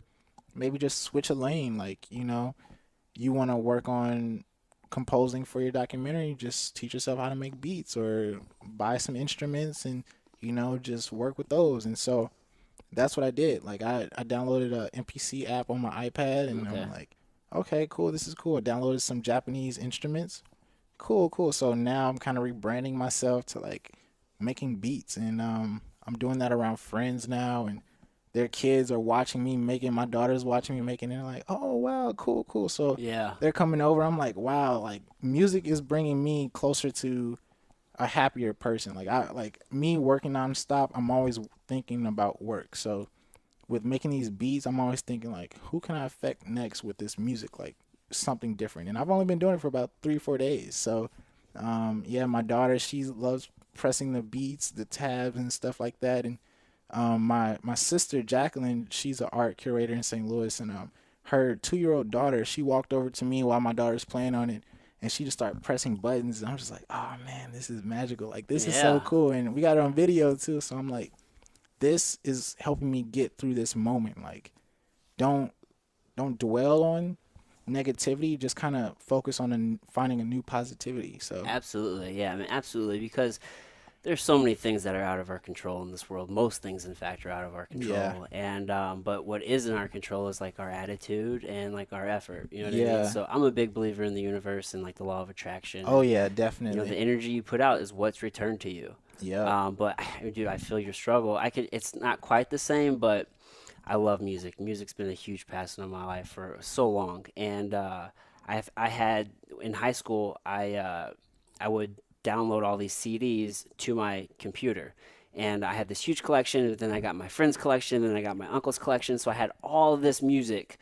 Maybe just switch a lane. Like you want to work on composing for your documentary, just teach yourself how to make beats or buy some instruments and just work with those. And so that's what I did. Like I downloaded a MPC app on my iPad, and Okay. I'm like, okay, cool, this is cool. I downloaded some Japanese instruments. Cool, cool. So now I'm kind of rebranding myself to like making beats, and I'm doing that around friends now, and their kids are watching me making. My daughter's watching me making, and they're like, "Oh wow, cool, cool." So Yeah. they're coming over. I'm like, "Wow, like music is bringing me closer to a happier person." Like I like me working nonstop. I'm always thinking about work. So with making these beats, I'm always thinking like, who can I affect next with this music? Like something different. And I've only been doing it for about 3 4 days. So yeah, my daughter, she loves pressing the beats, the tabs and stuff like that. And my sister Jacqueline, she's an art curator in St. Louis, and her 2 year old daughter, she walked over to me while my daughter's playing on it, and she just started pressing buttons. And I'm just like, oh man, this is magical. Like this is so Yeah. cool, and we got it on video too. So I'm like, this is helping me get through this moment. Like, don't don't dwell on negativity. Just kind of focus on finding a new positivity. So Absolutely. Yeah. I mean, absolutely. Because there's so many things that are out of our control in this world. Most things, in fact, are out of our Yeah. control. And but what is in our control is like our attitude and like our effort. You know what I mean? Yeah. So I'm a big believer in the universe and like the law of attraction. Oh And yeah, the definitely. energy you put out is what's returned to you. Yep. But dude, I feel your struggle. I could. It's not quite the same, but I love music. Music's been a huge passion in my life for so long, and I had in high school I would download all these CDs to my computer, and I had this huge collection. But then I got my friend's collection, and I got my uncle's collection. So I had all this music,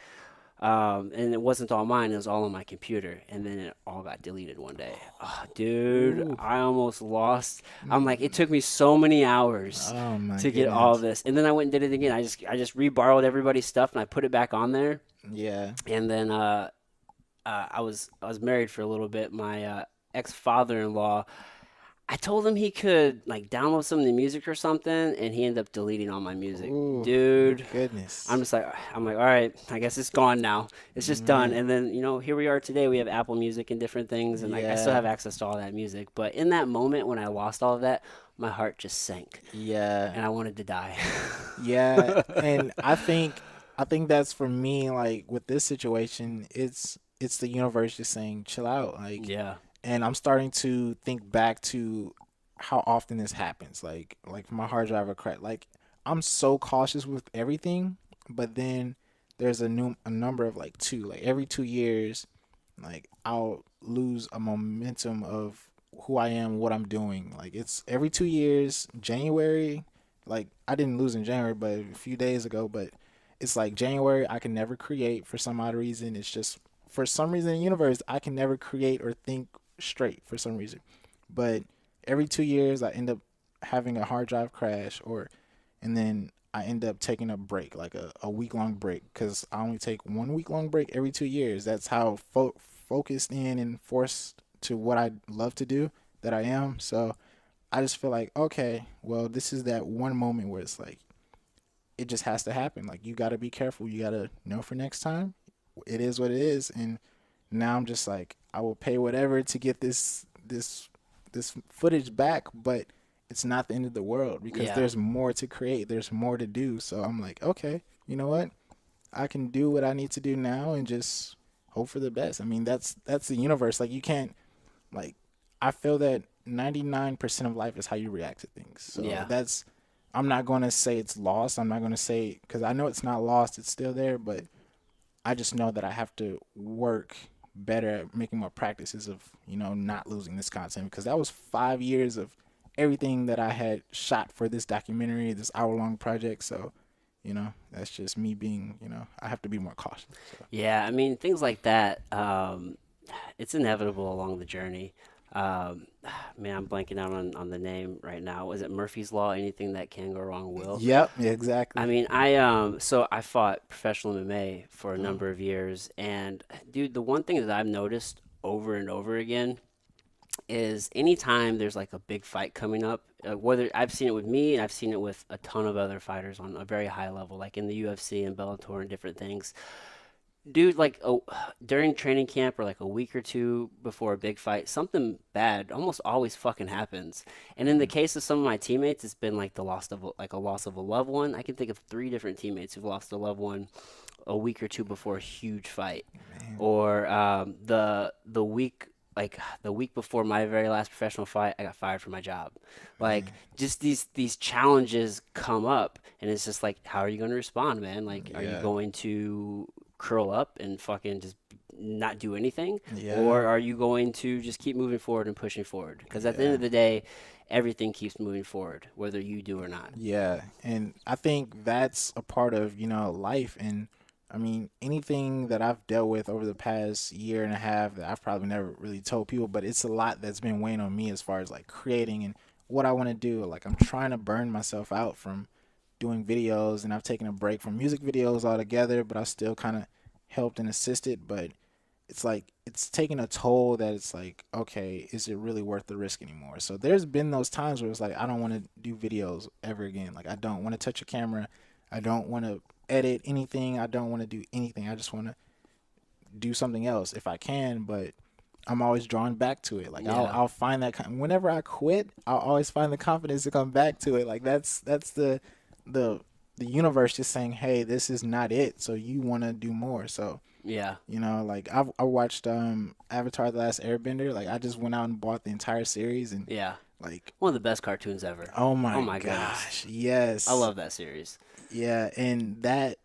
and it wasn't all mine. It was all on my computer, and then it all got deleted one day. Oh, dude, Ooh. I almost lost. I'm like, it Mm. took me so many hours Oh my to get all of goodness. this, and then I went and did it again. I just re-borrowed everybody's stuff and I put it back on there, Yeah. and then I was married for a little bit. My ex father-in-law, I told him he could like download some of the music or something, and he ended up deleting all my music, Ooh. dude. I'm Goodness. just like, I'm like, all right, I guess it's gone now. It's just done. Man. And then, here we are today. We have Apple Music and different things, and I still Yeah. have access to all that music. But in that moment when I lost all of that, my heart just sank, Yeah. and I wanted to die. Yeah. And I think that's for me, like with this situation, it's the universe just saying, chill out. Like, Yeah, and I'm starting to think back to how often this happens. Like my hard drive will crack. Like I'm so cautious with everything, but then there's a number of like two. Like every 2 years, like I'll lose a momentum of who I am, what I'm doing. Like it's every 2 years, January. Like I didn't lose in January, but a few days ago. But it's like January, I can never create for some odd reason. It's just for some reason in the universe, I can never create or think straight for some reason. But every 2 years, I end up having a hard drive crash, and then I end up taking a break, like a week long break, because I only take 1 week long break every 2 years. That's how focused in and forced to what I love to do that I am. So I just feel like, okay, well, this is that one moment where it's like, it just has to happen. Like, you got to be careful. You got to know for next time. It is what it is. And now I'm just like, I will pay whatever to get this footage back, but it's not the end of the world because yeah, there's more to create. There's more to do. So I'm like, okay, you know what? I can do what I need to do now and just hope for the best. I mean, that's the universe. Like you can't like I feel that 99% of life is how you react to things. So yeah, that's I'm not going to say it's lost. I'm not going to say cuz I know it's not lost. It's still there, but I just know that I have to work better at making more practices of, not losing this content because that was 5 years of everything that I had shot for this documentary, this hour-long project. So, that's just me being, I have to be more cautious. So, yeah. I mean, things like that. It's inevitable along the journey. Um, Man, I'm blanking out on the name right now. Was it Murphy's Law? Anything that can go wrong will. yep, I exactly. mean, so I fought professional MMA for a Oh, number of years, and dude, the one thing that I've noticed over and over again is anytime there's like a big fight coming up, whether I've seen it with me and I've seen it with a ton of other fighters on a very high level, like in the UFC and Bellator and different things, dude, like during training camp or like a week or two before a big fight, something bad almost always fucking happens. And in the case of some of my teammates, it's been like the loss of like a loss of a loved one. I can think of three different teammates who've lost a loved one a week or two before a huge fight, man. or the week before my very last professional fight, I got fired from my job. Like Man. just these challenges come up, and it's just like, how are you going to respond, man? Like, are you Yeah. going to curl up and fucking just not do anything, Yeah. or are you going to just keep moving forward and pushing forward? Because at the end Yeah. of the day, everything keeps moving forward, whether you do or not. Yeah, and I think that's a part of, life. And I mean, anything that I've dealt with over the past year and a half that I've probably never really told people, but it's a lot that's been weighing on me as far as like creating and what I want to do. Like I'm trying to burn myself out from doing videos, and I've taken a break from music videos altogether, but I still kind of helped and assisted. But it's like it's taking a toll that it's like, okay, is it really worth the risk anymore? So there's been those times where it's like I don't want to do videos ever again. Like I don't want to touch a camera. I don't want to edit anything. I don't want to do anything. I just want to do something else if I can. But I'm always drawn back to it. Like Yeah. I'll find that whenever I quit, I'll always find the confidence to come back to it. Like that's the the universe just saying, hey, this is not it. So you want to do more. So Yeah. like I watched Avatar: The Last Airbender. Like I just went out and bought the entire series and Yeah. like One of the best cartoons ever. oh Oh my my goodness. gosh, I yes, love that series. yeah, and that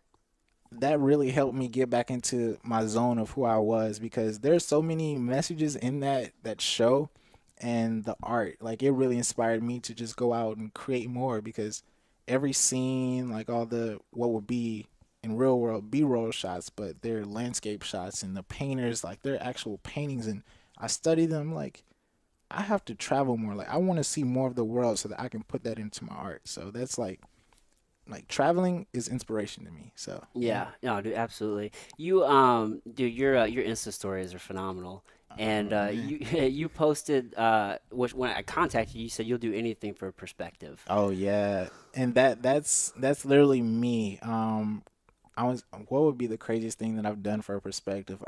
really helped me get back into my zone of who I was because there's so many messages in that show and the art. Like it really inspired me to just go out and create more because every scene, like all the what would be in real world B-roll shots, but they're landscape shots and the painters like they're actual paintings and I study them like I have to travel more. Like I want to see more of the world so that I can put that into my art. So that's like traveling is inspiration to me. So yeah. Yeah, no, dude, absolutely. Dude, your Insta stories are phenomenal. And Oh man. you you posted which when I contacted you, you said you'll do anything for perspective. Oh yeah. And that's literally me. I was what would be the craziest thing that I've done for a perspective?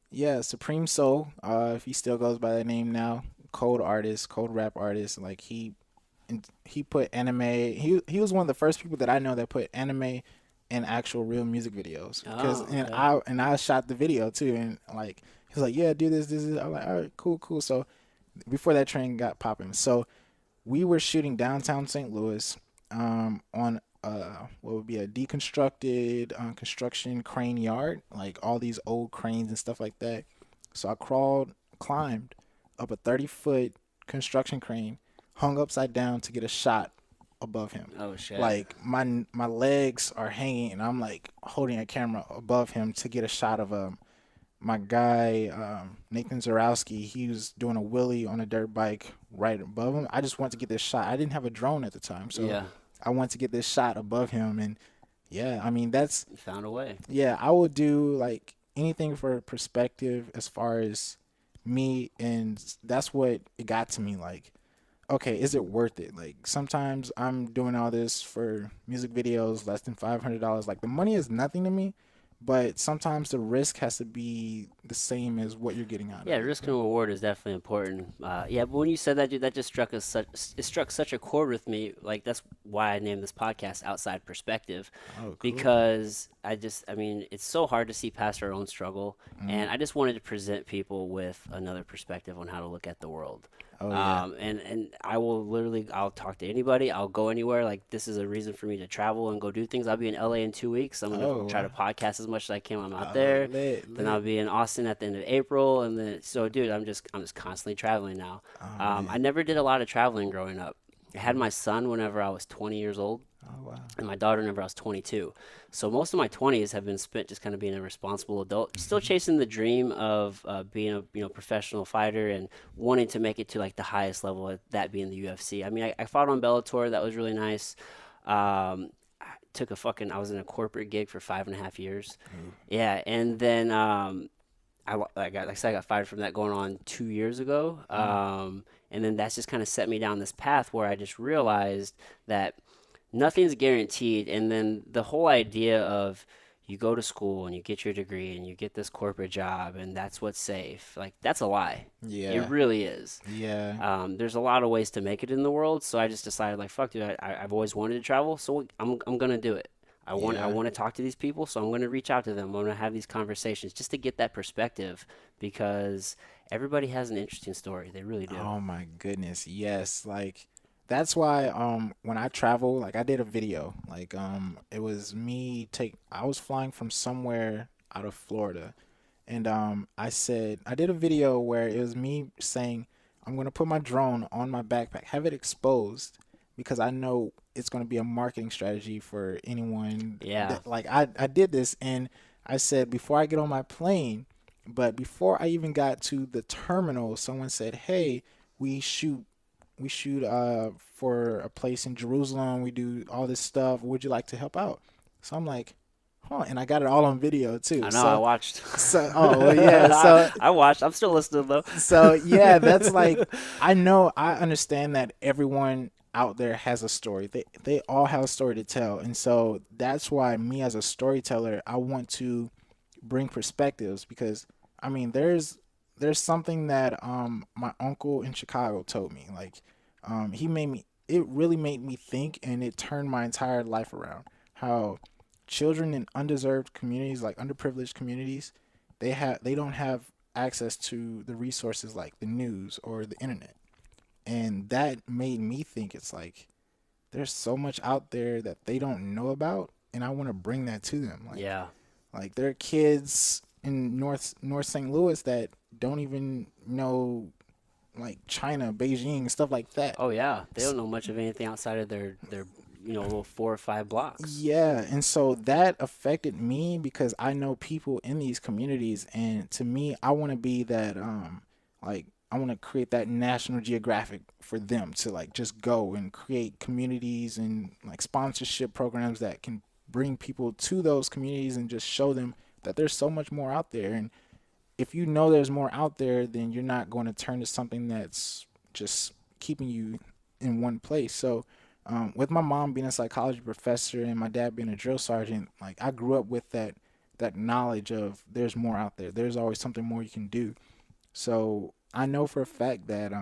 Yeah, Supreme Soul, if he still goes by that name now, cold artist, cold rap artist, like he put anime. He was one of the first people that I know that put anime in actual real music videos. Cause Oh, okay. and I shot the video too, and like he's like, yeah, do this. I'm like, all right, cool. So before that train got popping, so we were shooting downtown St. Louis, on what would be a deconstructed construction crane yard, like all these old cranes and stuff like that. So I climbed up a 30-foot construction crane, hung upside down to get a shot above him. Oh shit. Like my legs are hanging, and I'm like holding a camera above him to get a shot of my guy Nathan Zarowski. He was doing a wheelie on a dirt bike right above him. I just wanted to get this shot. I didn't have a drone at the time, so Yeah, I wanted to get this shot above him. And yeah, I mean that's you found a way. yeah. I would do like anything for perspective as far as me, and that's what it got to me. Like, okay, is it worth it? Like sometimes I'm doing all this for music videos less than $500. Like the money is nothing to me, but sometimes the risk has to be the same as what you're getting out Yeah, of it. risk and reward is definitely important. Yeah, but when you said that, dude, that just struck such a chord with me. Like that's why I named this podcast "Outside Perspective," Oh, cool. because I mean, it's so hard to see past our own struggle, Mm. and I just wanted to present people with another perspective on how to look at the world. Oh yeah. And I will literally, I'll talk to anybody. I'll go anywhere. Like this is a reason for me to travel and go do things. I'll be in LA in 2 weeks. I'm gonna Oh try wow. to podcast as much as I can when I'm out Oh, there. lit, Then lit. I'll be in Austin at the end of April, and then so, dude, I'm just constantly traveling now. Oh I man. never did a lot of traveling growing up. I had Oh, my son whenever I was 20 years old, oh wow. and my daughter whenever I was 22. So most of my 20s have been spent just kind of being a responsible adult, still chasing the dream of being a professional fighter and wanting to make it to like the highest level, that being the UFC. I mean, I fought on Bellator, that was really nice. I took a fucking I was in a corporate gig for 5.5 years. Ooh. Yeah, and then like I said, I got fired from that going on 2 years ago. Mm. And then that's just kind of set me down this path where I just realized that nothing's guaranteed. And then the whole idea of you go to school and you get your degree and you get this corporate job and that's what's safe, like that's a lie. It Yeah. really is. Yeah. There's a lot of ways to make it in the world, so I just decided like, fuck, dude, I've always wanted to travel, so I'm gonna do it. I Yeah. want to talk to these people, so I'm gonna reach out to them. I'm gonna have these conversations just to get that perspective because everybody has an interesting story. They really do. Oh my goodness. Yes. Like that's why when I travel, like I did a video. Like it was me take I was flying from somewhere out of Florida. And I said I did a video where it was me saying I'm gonna put my drone on my backpack, have it exposed, because I know it's gonna be a marketing strategy for anyone Yeah. that like I did this and I said before I get on my plane, but before I even got to the terminal, someone said, "Hey, we shoot for a place in Jerusalem. We do all this stuff. Would you like to help out?" So I'm like, "Huh," and I got it all on video too. I know. I watched. Oh well, yeah. I watched. I'm still listening though. So yeah, that's like I know I understand that everyone out there has a story. They all have a story to tell. And so that's why me as a storyteller, I want to bring perspectives because I mean there's something that my uncle in Chicago told me. Like, he made me. It really made me think, and it turned my entire life around. How children in undeserved communities, like underprivileged communities, they don't have access to the resources like the news or the internet, and that made me think. It's like there's so much out there that they don't know about, and I want to bring that to them. Yeah. Like there are kids in North St. Louis that don't even know like China, Beijing, stuff like that. Oh yeah. They don't know much of anything outside of their little 4 or 5 blocks. Yeah, and so that affected me because I know people in these communities, and to me, I want to be that like I want to create that National Geographic for them to like just go and create communities and like sponsorship programs that can bring people to those communities and just show them that there's so much more out there. And if you know there's more out there, then you're not going to turn to something that's just keeping you in one place. So, with my mom being a psychology professor and my dad being a drill sergeant, like I grew up with that knowledge of there's more out there. There's always something more you can do. So I know for a fact that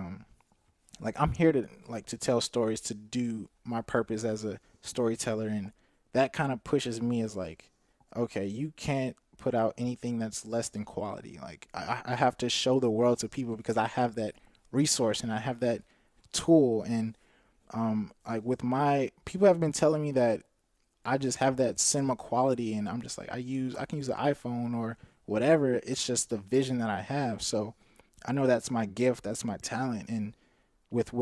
like I'm here to like to tell stories, to do my purpose as a storyteller, and that kind of pushes me as like, okay, you can't put out anything that's less than quality. Like I have to show the world to people because I have that resource and I have that tool. And like with my people have been telling me that I just have that cinema quality, and I'm just like I can use an iPhone or whatever. It's just the vision that I have. So I know that's my gift, that's my talent. And with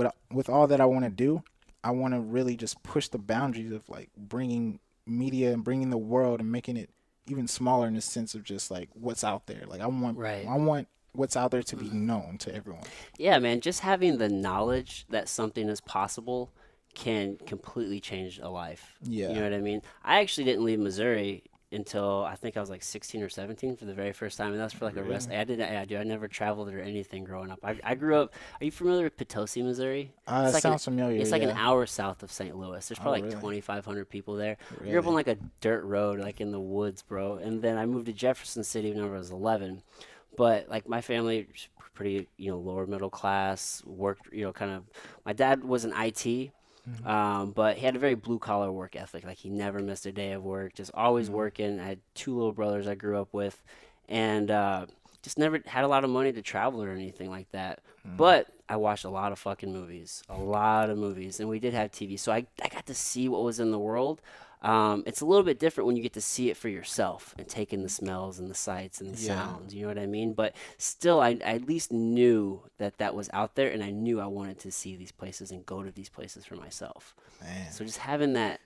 all that I want to do, I want to really just push the boundaries of like bringing media and bringing the world and making it even smaller in the sense of just like what's out there. Like Right. I want what's out there to be known to everyone. Yeah, man, just having the knowledge that something is possible can completely change a life. You Yeah. know what I mean? I actually didn't leave Missouri until I think I was like 16 or 17 for the very first time, and that's for like a rest. Really? I didn't, I do. I never traveled or anything growing up. I grew up. Are you familiar with Potosi, Missouri? It's like an Sounds familiar. it's like an Yeah. hour south of St. Louis. There's Oh, probably like really? 2,500 people there. I grew up on Really? like a dirt road, like in the woods, bro. And then I moved to Jefferson City when I was 11. But like my family, pretty lower middle class, worked kind of. My dad was in IT, Mm-hmm. but he had a very blue collar work ethic. Like he never missed a day of work, just always Mm-hmm. working. I had two little brothers I grew up with, and just never had a lot of money to travel or anything like that. Mm-hmm. But I watched a lot of fucking movies, a lot of movies, and we did have TV, so I got to see what was in the world. It's a little bit different when you get to see it for yourself and take in the smells and the sights and the Yeah. sounds. You know what I mean? But still, I at least knew that that was out there, and I knew I wanted to see these places and go to these places for myself. Man. So just having that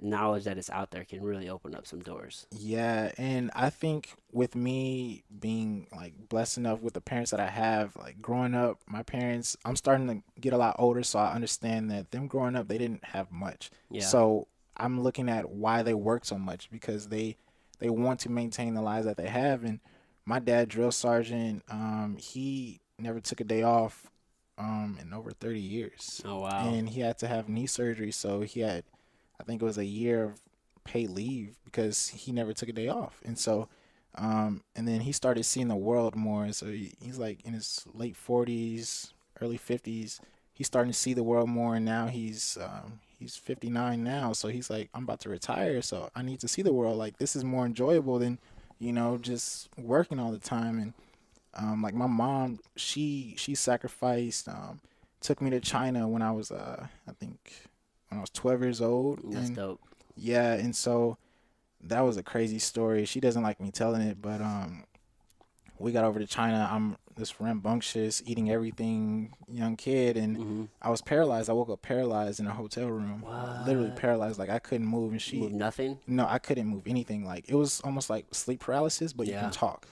knowledge that it's out there can really open up some doors. Yeah, and I think with me being like blessed enough with the parents that I have, like growing up, my parents, I'm starting to get a lot older, so I understand that them growing up, they didn't have much. Yeah. So I'm looking at why they work so much because they want to maintain the lives that they have. And my dad, drill sergeant, he never took a day off in over 30 years. Oh wow. And he had to have knee surgery, so he had I think it was a year of paid leave because he never took a day off. And so, and then he started seeing the world more. So he's like in his late 40s, early 50s. He's starting to see the world more, and now he's 59 now. So he's like, I'm about to retire, so I need to see the world. Like this is more enjoyable than, just working all the time. And like my mom, she sacrificed, took me to China when I was I think when I was 12 years old, That's and dope. yeah, and so that was a crazy story. She doesn't like me telling it, but we got over to China. I'm this rambunctious, eating everything young kid, and Hmm. I was paralyzed. I woke up paralyzed in a hotel room, literally What? paralyzed. Like I couldn't move, and Move she, nothing? no, I couldn't move anything. Like it was almost like sleep paralysis, but you can Yeah. talk.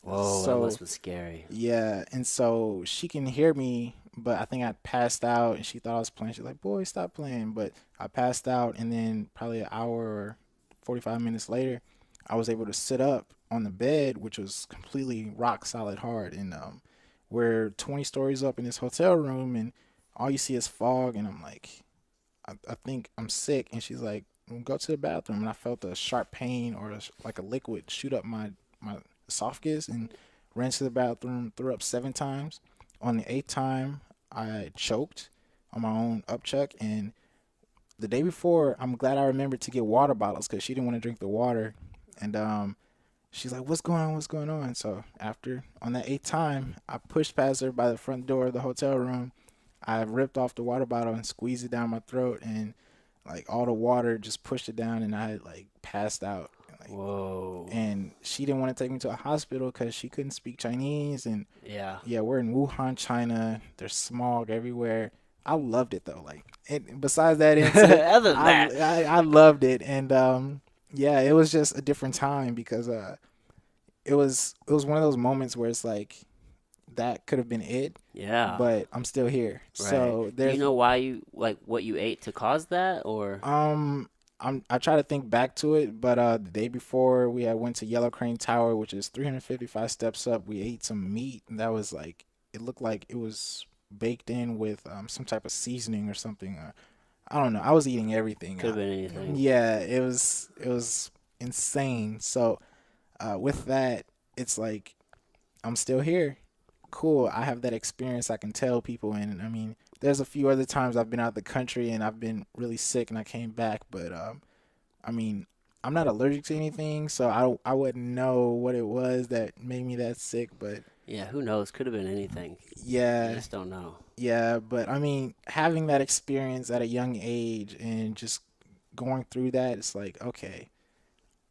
Whoa, that must So have been scary. yeah, and so she can hear me, but I think I passed out, and she thought I was playing. She's like, "Boy, stop playing!" But I passed out, and then probably an hour or 45 minutes later, I was able to sit up on the bed, which was completely rock solid hard. And we're 20 stories up in this hotel room, and all you see is fog. And I'm like, I think I'm sick. And she's like, "Well, go to the bathroom." And I felt a sharp pain or like a liquid shoot up my esophagus, and ran to the bathroom, threw up 7 times. On the eighth time, I choked on my own upchuck. And the day before, I'm glad I remembered to get water bottles because she didn't want to drink the water. And she's like, "What's going on? What's going on?" So after on that eighth time, I pushed past her by the front door of the hotel room. I ripped off the water bottle and squeezed it down my throat, and like all the water just pushed it down, and I like passed out. Like, Whoa. and she didn't want to take me to a hospital because she couldn't speak Chinese. And Yeah. yeah, we're in Wuhan, China. There's smog everywhere. I loved it though. Like, besides that incident, Other than that, I loved it, and yeah, it was just a different time because it was one of those moments where it's like that could have been it, yeah. but I'm still here. Right. So Do you there's know why you like what you ate to cause that, or? um I try to think back to it, but the day before we had went to Yellow Crane Tower, which is 355 steps up. We ate some meat, and that was like it looked like it was baked in with some type of seasoning or something. I don't know. I was eating everything. Could have been anything. Yeah, it was insane. So with that, it's like I'm still here. Cool. I have that experience. I can tell people, and I mean, there's a few other times I've been out of the country and I've been really sick and I came back, but I mean, I'm not allergic to anything, so I wouldn't know what it was that made me that sick, but Yeah, who knows? Could have been anything. You yeah, just don't know. yeah, but I mean, having that experience at a young age and just going through that, it's like, okay,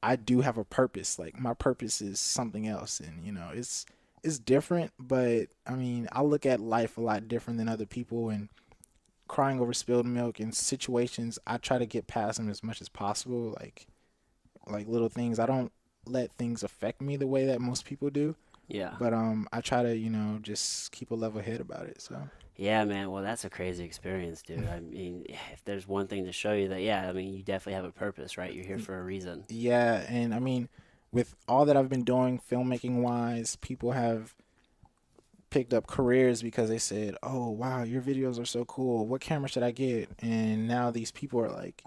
I do have a purpose. Like my purpose is something else, and it's different. But I mean, I look at life a lot different than other people, and crying over spilled milk in situations, I try to get past them as much as possible. Like little things, I don't let things affect me the way that most people do. Yeah. But I try to just keep a level head about it. So Yeah, man. Well, that's a crazy experience, dude. I mean, if there's one thing to show you that, yeah, I mean, you definitely have a purpose, right? You're here for a reason. yeah, and I mean, with all that I've been doing filmmaking wise, people have picked up careers because they said, "Oh, wow, your videos are so cool. What camera should I get?" And now these people are like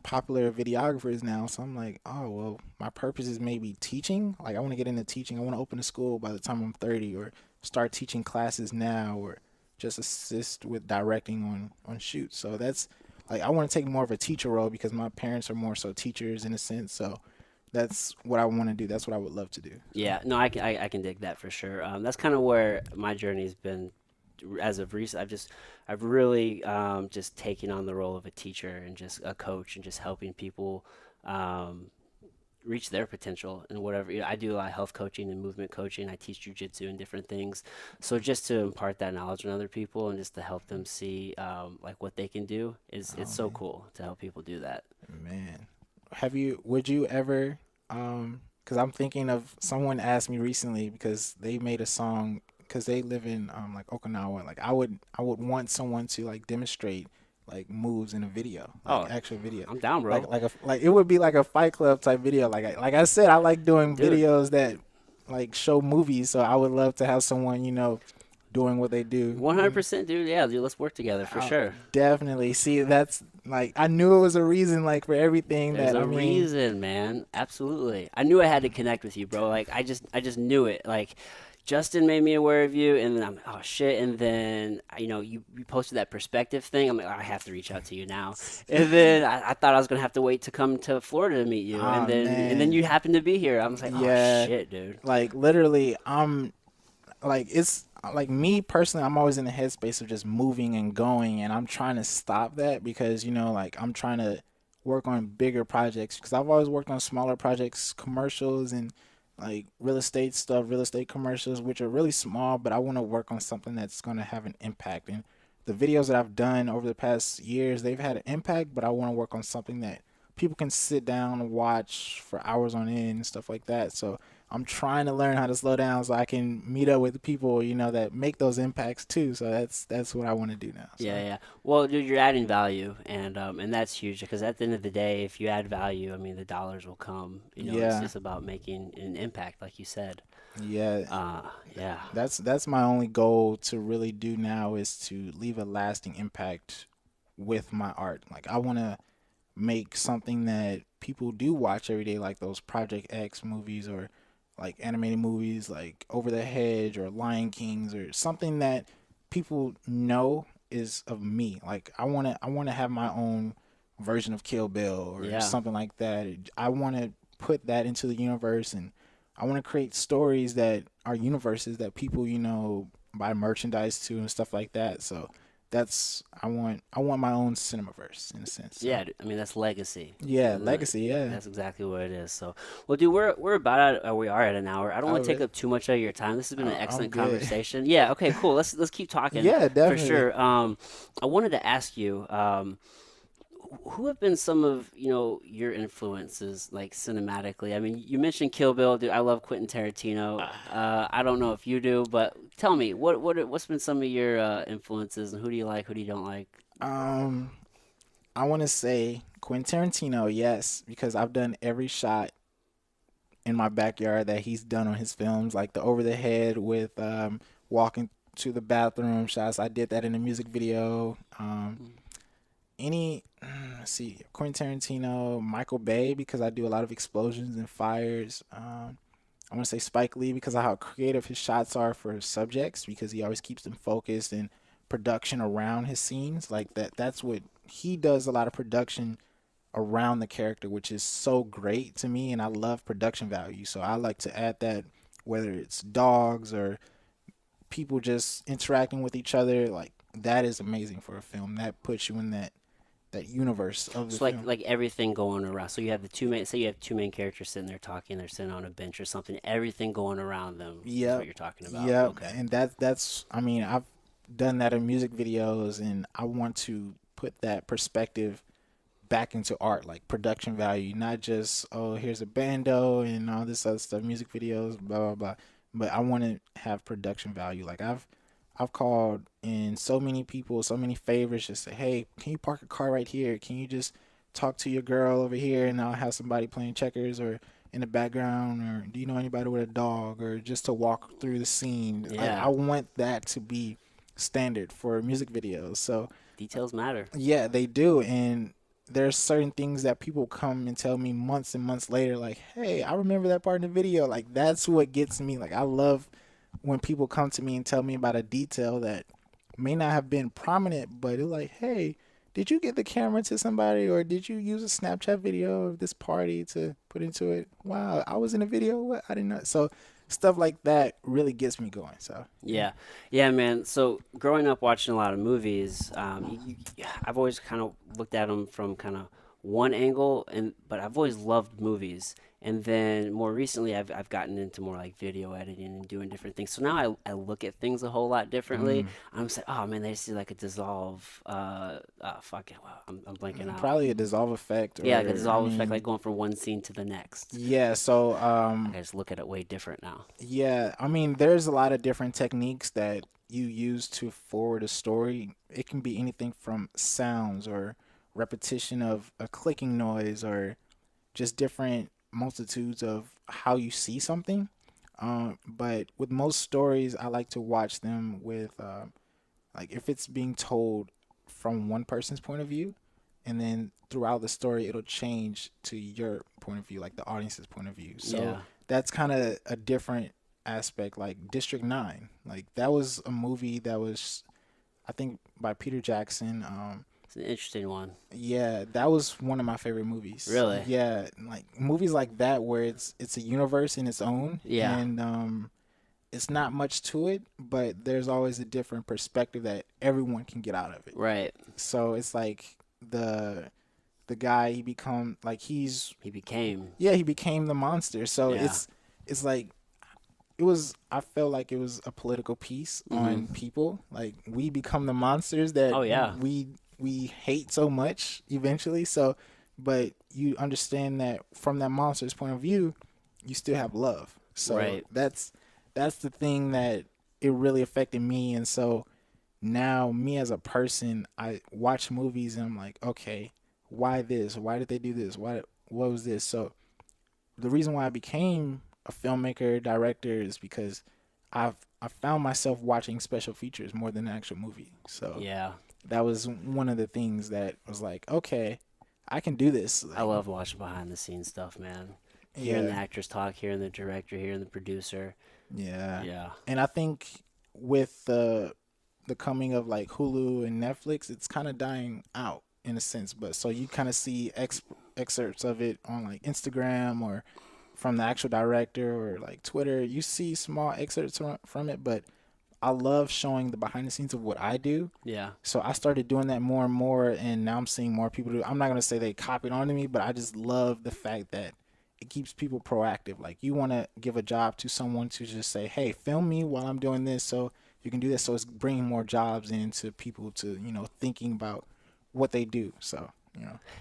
popular videographers now. So I'm like, "Oh, well, my purpose is maybe teaching. Like I want to get into teaching. I want to open a school by the time I'm 30 or start teaching classes now or just assist with directing on shoots." So that's like I want to take more of a teacher role because my parents are more so teachers in a sense. So that's what I want to do. That's what I would love to do. So Yeah, no, I can dig that for sure. That's kind of where my journey's been as of recent. I've really just taken on the role of a teacher and just a coach and just helping people um, reach their potential and whatever. I do a lot of health coaching and movement coaching. I teach jujitsu and different things. So just to impart that knowledge on other people and just to help them see like what they can do is it's oh so man. cool to help people do that. Man, would you ever, because I'm thinking of someone asked me recently because they made a song because they live in like Okinawa. Like I would want someone to like demonstrate like moves in a video, like Oh, actual video, I'm down, bro. like it would be like a Fight Club type video. Like I said, I like doing Dude, videos that like show movies, so I would love to have someone doing what they do. 100%, dude. Yeah, dude, let's work together for I sure. definitely see that's like I knew it was a reason like for everything There's that I a mean. reason, man. Absolutely. I knew I had to connect with you, bro. Like I just knew it. Like Justin made me aware of you, and then I'm oh shit, and then you posted that perspective thing. I'm like, oh, I have to reach out to you now. And then I thought I was gonna have to wait to come to Florida to meet you, and Ah then you man, happened to be here. I was like, oh yeah, shit, dude. like literally, I'm like it's like me personally. I'm always in the headspace of just moving and going, and I'm trying to stop that because like I'm trying to work on bigger projects because I've always worked on smaller projects, commercials, and like real estate stuff, real estate commercials, which are really small, but I want to work on something that's going to have an impact. And the videos that I've done over the past years, they've had an impact, but I want to work on something that people can sit down and watch for hours on end and stuff like that. So I'm trying to learn how to slow down so I can meet up with people, that make those impacts too. So that's what I want to do now. So Yeah, yeah. Well, dude, you're adding value, and that's huge because at the end of the day, if you add value, I mean, the dollars will come. It's yeah, just about making an impact, like you said. yeah, Uh, yeah. that's my only goal to really do now is to leave a lasting impact with my art. Like I want to make something that people do watch every day, like those Project X movies or like animated movies like Over the Hedge or Lion Kings or something that people know is of me. Like I want to have my own version of Kill Bill or Yeah. something like that. I want to put that into the universe, and I want to create stories that are universes that people, buy merchandise to and stuff like that. So that's I want my own Cinemaverse in a sense. So Yeah, I mean that's legacy. yeah, And, legacy, yeah. that's exactly what it is. So, well, dude, we're about at, we are at an hour. I don't Oh want to take really? up too much of your time. This has been an I'm excellent good. conversation. Yeah. Okay. Cool. Let's keep talking Yeah, for definitely. sure. I wanted to ask you, who have been some of your influences like cinematically? I mean, you mentioned Kill Bill, dude. I love Quentin Tarantino. I don't know if you do, but tell me what's been some of your influences, and who do you like, who do you don't like? Um, I want to say Quentin Tarantino, yes, because I've done every shot in my backyard that he's done on his films, like the over the head with walking to the bathroom shots. I did that in a music video. Any, let's see, Quentin Tarantino, Michael Bay, because I do a lot of explosions and fires. I want to say Spike Lee because of how creative his shots are for his subjects, because he always keeps them focused and production around his scenes. Like that, that's what he does, a lot of production around the character, which is so great to me, and I love production value. So I like to add that, whether it's dogs or people just interacting with each other, like that is amazing for a film. That puts you in that universe of the So like film. like everything going around. So you have the two main. Say you have two main characters sitting there talking. They're sitting on a bench or something. Everything going around them is what Yep, you're talking about. yep, Okay. and that's. I mean, I've done that in music videos, and I want to put that perspective back into art, like production value, not just, oh, here's a bando and all this other stuff, music videos, blah blah blah. But I want to have production value. Like I've called in so many people, so many favors, just say, hey, can you park a car right here? Can you just talk to your girl over here, and I'll have somebody playing checkers or in the background, or do you know anybody with a dog, or just to walk through the scene. Like I Yeah. want that to be standard for music videos. So Details matter. yeah, they do. And there's certain things that people come and tell me months and months later, like, hey, I remember that part in the video. Like, that's what gets me. Like, I love when people come to me and tell me about a detail that may not have been prominent, but it's like, hey, did you get the camera to somebody, or did you use a Snapchat video of this party to put into it? Wow, I was in a video. What? I didn't know. So stuff like that really gets me going. So yeah. Yeah, yeah, man. So growing up watching a lot of movies, I've always kind of looked at them from kind of one angle, and but I've always loved movies. And then more recently, I've gotten into more like video editing and doing different things. So now I look at things a whole lot differently. Mm. I'm just like, oh man, they see like a dissolve. Fuck it, wow, I'm blanking out. Probably a dissolve effect, Yeah, like a or I dissolve effect, like mean, going from one scene to the next. yeah. So Like I just look at it way different now. yeah, I mean, there's a lot of different techniques that you use to forward a story. It can be anything from sounds or repetition of a clicking noise, or just different multitudes of how you see something. But with most stories, I like to watch them with, like, if it's being told from one person's point of view, and then throughout the story, it'll change to your point of view, like the audience's point of view. So Yeah, that's kind of a different aspect. Like District 9, like that was a movie that was, I think, by Peter Jackson. it's an interesting one. Yeah, that was one of my favorite movies. Really? Yeah, like movies like that where it's a universe in its own, Yeah. and it's not much to it, but there's always a different perspective that everyone can get out of it. Right. So it's like the the guy, he become like he's He became. yeah, he became the monster. So Yeah. it's like it was, I felt like it was a political piece Hmm. on people. Like we become the monsters that Oh yeah. we hate so much eventually. So but you understand that from that monster's point of view, you still have love. So Right. that's the thing that it really affected me. And so now me as a person, I watch movies and I'm like, okay, why this? Why did they do this? What was this? So the reason why I became a filmmaker, director is because I found myself watching special features more than the actual movie. So Yeah. that was one of the things that was like, okay, I can do this. I Like, love watching behind the scenes stuff, man. hearing the Yeah, actors talk, hearing the director, hearing the producer. yeah. Yeah, And I think with the coming of like Hulu and Netflix, it's kind of dying out in a sense. But so you kind of see excerpts of it on like Instagram or from the actual director or like Twitter. You see small excerpts from it, but I love showing the behind the scenes of what I do. yeah, So I started doing that more and more, and now I'm seeing more people do. I'm not gonna say they copied onto me, but I just love the fact that it keeps people proactive. Like you want to give a job to someone to just say, "Hey, film me while I'm doing this," so you can do this. So it's bringing more jobs into people to thinking about what they do. So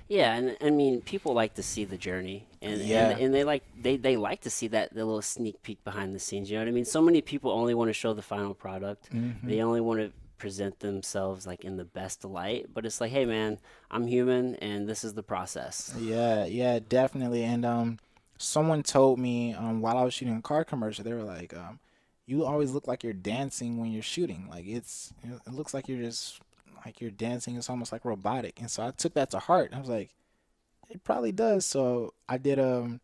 yeah. And I mean, people like to see the journey, yeah. and they like to see that the little sneak peek behind the scenes. You know what I mean? So many people only want to show the final product. Hmm. They only want to present themselves like in the best light. But it's like, hey, man, I'm human, and this is the process. Yeah, yeah, definitely. And someone told me while I was shooting a car commercial, they were like, you always look like you're dancing when you're shooting. Like it looks like you're just like you're dancing. It's almost like robotic. And so I took that to heart. I was like, it probably does. So I did a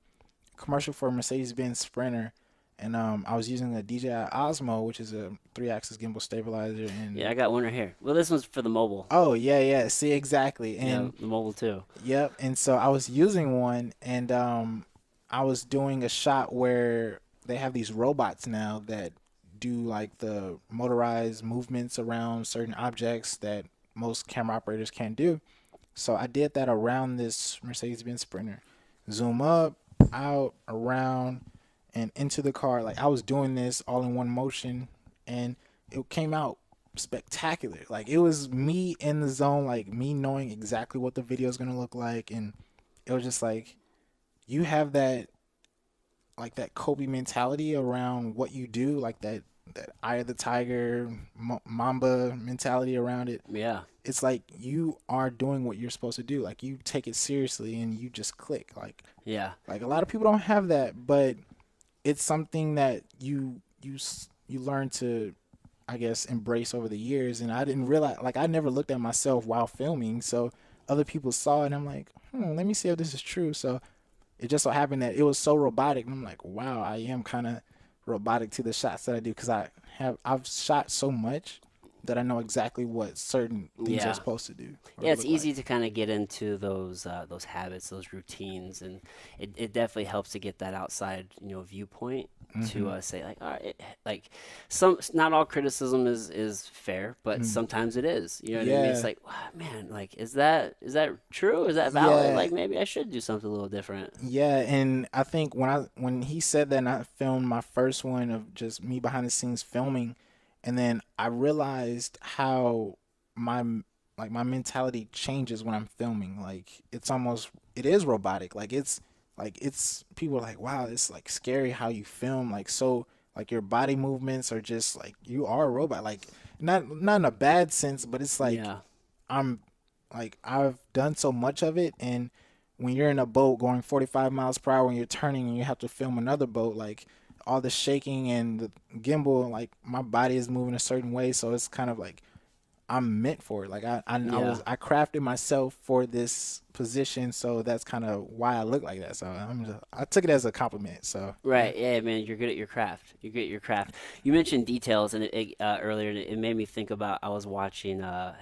commercial for a Mercedes-Benz Sprinter, and I was using a DJI Osmo, which is a three-axis gimbal stabilizer. Yeah, And I got one right here. Well, this one's for the mobile. oh yeah, yeah. See exactly. Yeah, And the mobile too. yep. And so I was using one, and I was doing a shot where they have these robots now that do like the motorized movements around certain objects that most camera operators can't do. So I did that around this Mercedes-Benz Sprinter. Zoom up, out, around, and into the car. Like I was doing this all in one motion, and it came out spectacular. Like it was me in the zone, like me knowing exactly what the video is gonna look like, and it was just like you have that like that Kobe mentality around what you do, like that eye of the tiger, Mamba mentality around it. Yeah, It's like you are doing what you're supposed to do. Like you take it seriously and you just click. yeah, Like a lot of people don't have that, but it's something that you learn to, I guess, embrace over the years. And I didn't realize, like, I never looked at myself while filming. So other people saw it, and I'm like, let me see if this is true. So it just so happened that it was so robotic. And I'm like, wow, I am kind of robotic to the shots that I do because I've shot so much that I know exactly what certain things are yeah. supposed to do or Yeah, it's look like. easy to kind of get into those habits, those routines, and it definitely helps to get that outside, viewpoint to Hmm. say like, all right, like not all criticism is fair, but Mm. sometimes it is. You know what I mean? It's Yeah, like, "Wow, man, like is that true? Is that valid? yeah, Like maybe I should do something a little different." yeah. And I think when he said that, and I filmed my first one of just me behind the scenes filming, and then I realized how my my mentality changes when I'm filming. Like it is robotic. Like it's people are like, wow, it's like scary how you film. Like so like your body movements are just like you are a robot. Like not in a bad sense, but it's like Yeah, I'm like I've done so much of it. And when you're in a boat going 45 miles per hour and you're turning and you have to film another boat, like all the shaking and the gimbal, like my body is moving a certain way, so it's kind of like I'm meant for it. Like yeah. I crafted myself for this position, so that's kind of why I look like that. So I took it as a compliment. So yeah. Right, yeah, man, you're good at your craft. You're good at your craft. You mentioned details, and earlier, and it made me think about. I was watching a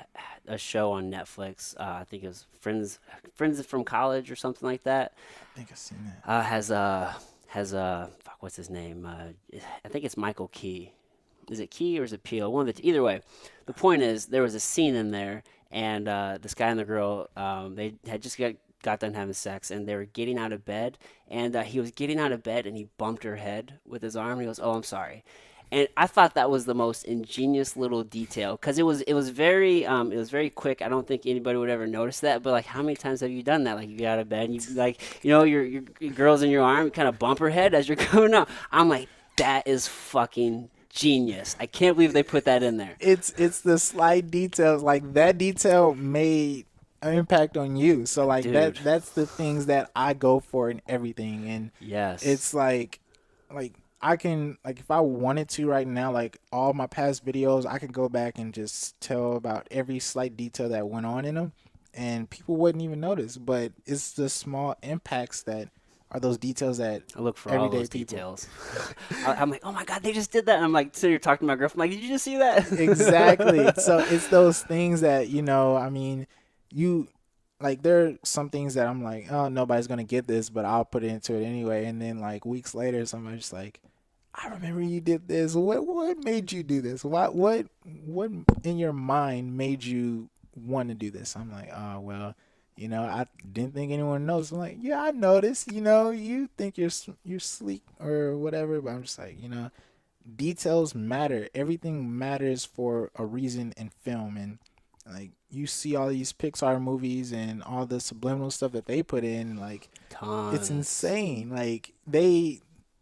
show on Netflix. I think it was Friends from College or something like that. I think I've seen that. Has fuck, what's his name? I think it's Michael Key. Is it Key or is it Peel? One of the either way. The point is, there was a scene in there, and this guy and the girl, they had just got done having sex, and they were getting out of bed, and he was getting out of bed, and he bumped her head with his arm. And he goes, "Oh, I'm sorry." And I thought that was the most ingenious little detail because it was very quick. I don't think anybody would ever notice that. But like, how many times have you done that? Like, you get out of bed and you like, your girl's in your arm, you kind of bump her head as you're going out. I'm like, that is fucking genius. I can't believe they put that in there, It's the slight details like that detail made an impact on you. So like dude. that's the things that I go for in everything. And Yes. it's like I can like if I wanted to right now, like all my past videos, I could go back and just tell about every slight detail that went on in them, and people wouldn't even notice. But it's the small impacts that are those details that I look for all everyday those people. details. I'm like, oh my god, they just did that. And I'm like, so you're talking to my girlfriend. I'm like, did you just see Exactly. that? So it's those things that, I mean, you like there are some things that I'm like, oh, nobody's gonna get this, but I'll put it into it anyway. And then like weeks later, somebody's like, I remember you did this. What made you do this? What in your mind made you want to do this? I'm like, oh well, I didn't think anyone knows. I'm like, yeah, I noticed. You think you're sleek or whatever, but I'm just like, details matter. Everything matters for a reason in film, and like you see all these Pixar movies and all the subliminal stuff that they put in, like it's Tons. insane.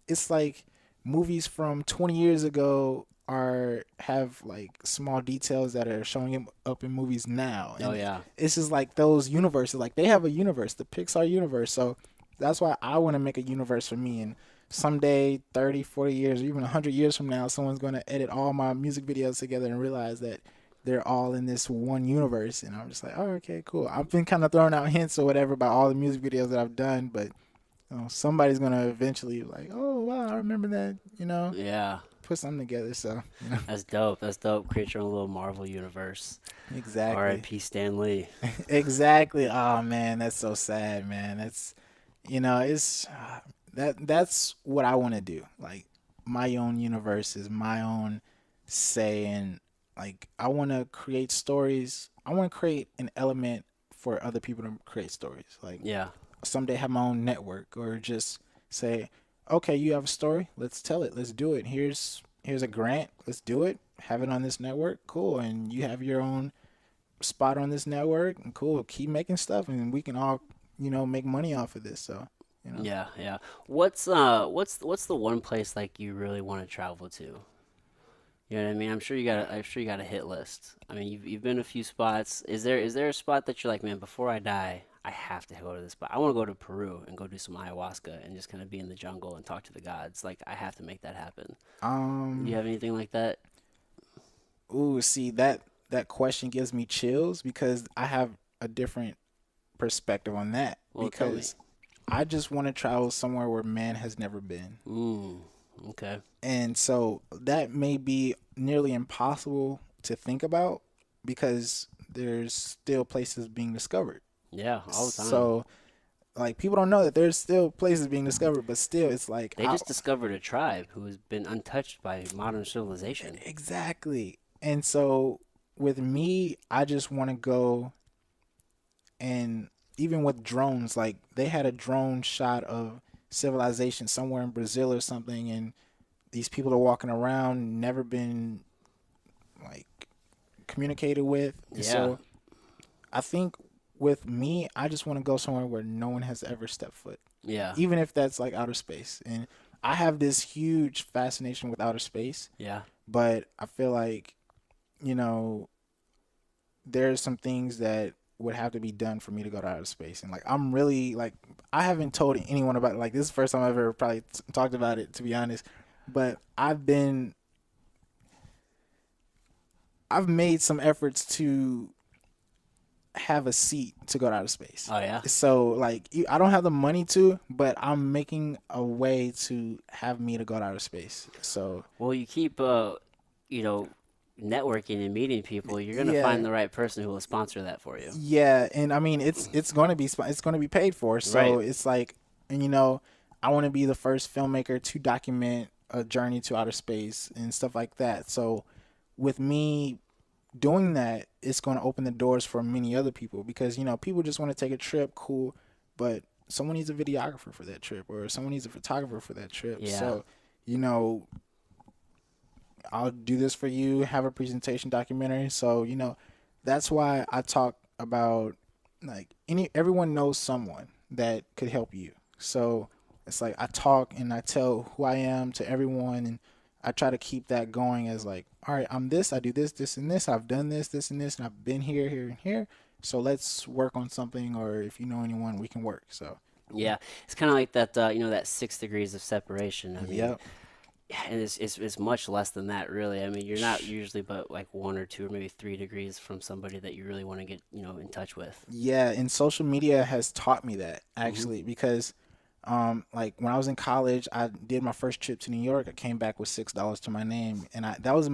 It's like movies from 20 years ago are have like small details that are showing up in movies now, Oh and yeah. it's just like those universes. Like they have a universe, the Pixar universe. So that's why I want to make a universe for me. And someday, 30, 40 years, or even 100 years from now, someone's going to edit all my music videos together and realize that they're all in this one universe. And I'm just like, oh, okay, cool. I've been kind of throwing out hints or whatever about all the music videos that I've done, but somebody's gonna eventually like, oh wow, I remember that. Yeah. Put something together. So That's dope. That's dope. Create your own little Marvel universe. exactly, R.I.P. Stan Lee. exactly. Oh man, that's so sad, man. It's that's what I want to do. Like my own universe is my own say, and like I want to create stories. I want to create an element for other people to create stories. Like Yeah. someday have my own network or just say, okay, you have a story, let's tell it, let's do it. Here's a grant, let's do it. Have it on this network, cool, and you have your own spot on this network, and cool. Keep making stuff, and we can all make money off of this. So you know, Yeah. Yeah. What's the one place like you really want to travel to? You know what I mean? I'm sure you got a hit list. I mean, you've been a few spots. Is there a spot that you're like, man, before I die, I have to go to this spot. I want to go to Peru and go do some ayahuasca and just kind of be in the jungle and talk to the gods. Like, I have to make that happen. Do you um, have anything like that? ooh, see that question gives me chills because I have a different perspective on that Well, tell me. because I just want to travel somewhere where man has never been. Mm, okay. And so that may be nearly impossible to think about because there's still places being discovered. Yeah, all the time. So like people don't know that there's still places being discovered, but still it's like They just discovered a tribe who has been untouched by modern civilization. exactly. And so with me, I just want to go, and even with drones, like they had a drone shot of civilization somewhere in Brazil or something, and these people are walking around, never been like communicated with. And Yeah, so I think with me, I just want to go somewhere where no one has ever stepped foot, yeah, even if that's like outer space. And I have this huge fascination with outer space, yeah. but I feel like, you know, there's some things that would have to be done for me to go to outer space. And like, I'm really like, I haven't told anyone about it. Like, this is the first time I've ever probably talked about it, to be honest. But I've made some efforts to have a seat to go to outer space. Oh yeah. So like I don't have the money to, but I'm making a way to have me to go to outer space. So Well, you keep you know, networking and meeting people. You're gonna yeah, find the right person who will sponsor that for you. yeah, and I mean it's going to be it's going to be paid for. So Right. it's like, and I want to be the first filmmaker to document a journey to outer space and stuff like that. So with me doing that, it's going to open the doors for many other people because people just want to take a trip, cool, but someone needs a videographer for that trip or someone needs a photographer for that trip. Yeah. So you know I'll do this for you, have a presentation documentary. So that's why I talk about like everyone knows someone that could help you. So it's like I talk and I tell who I am to everyone, and I try to keep that going as like, all right, I'm this, I do this, this and this, I've done this and this, and I've been here, here and here. So let's work on something, or if you know anyone, we can work. So Yeah. It's kind of like that. That 6 degrees of separation. I mean, yep. yeah, and it's much less than that, really. I mean, you're not usually but like 1 or 2 or maybe 3 degrees from somebody that you really want to get in touch with. Yeah, and social media has taught me that Hmm. actually because Like when I was in college, I did my first trip to New York. I came back with $6 to my name, and that was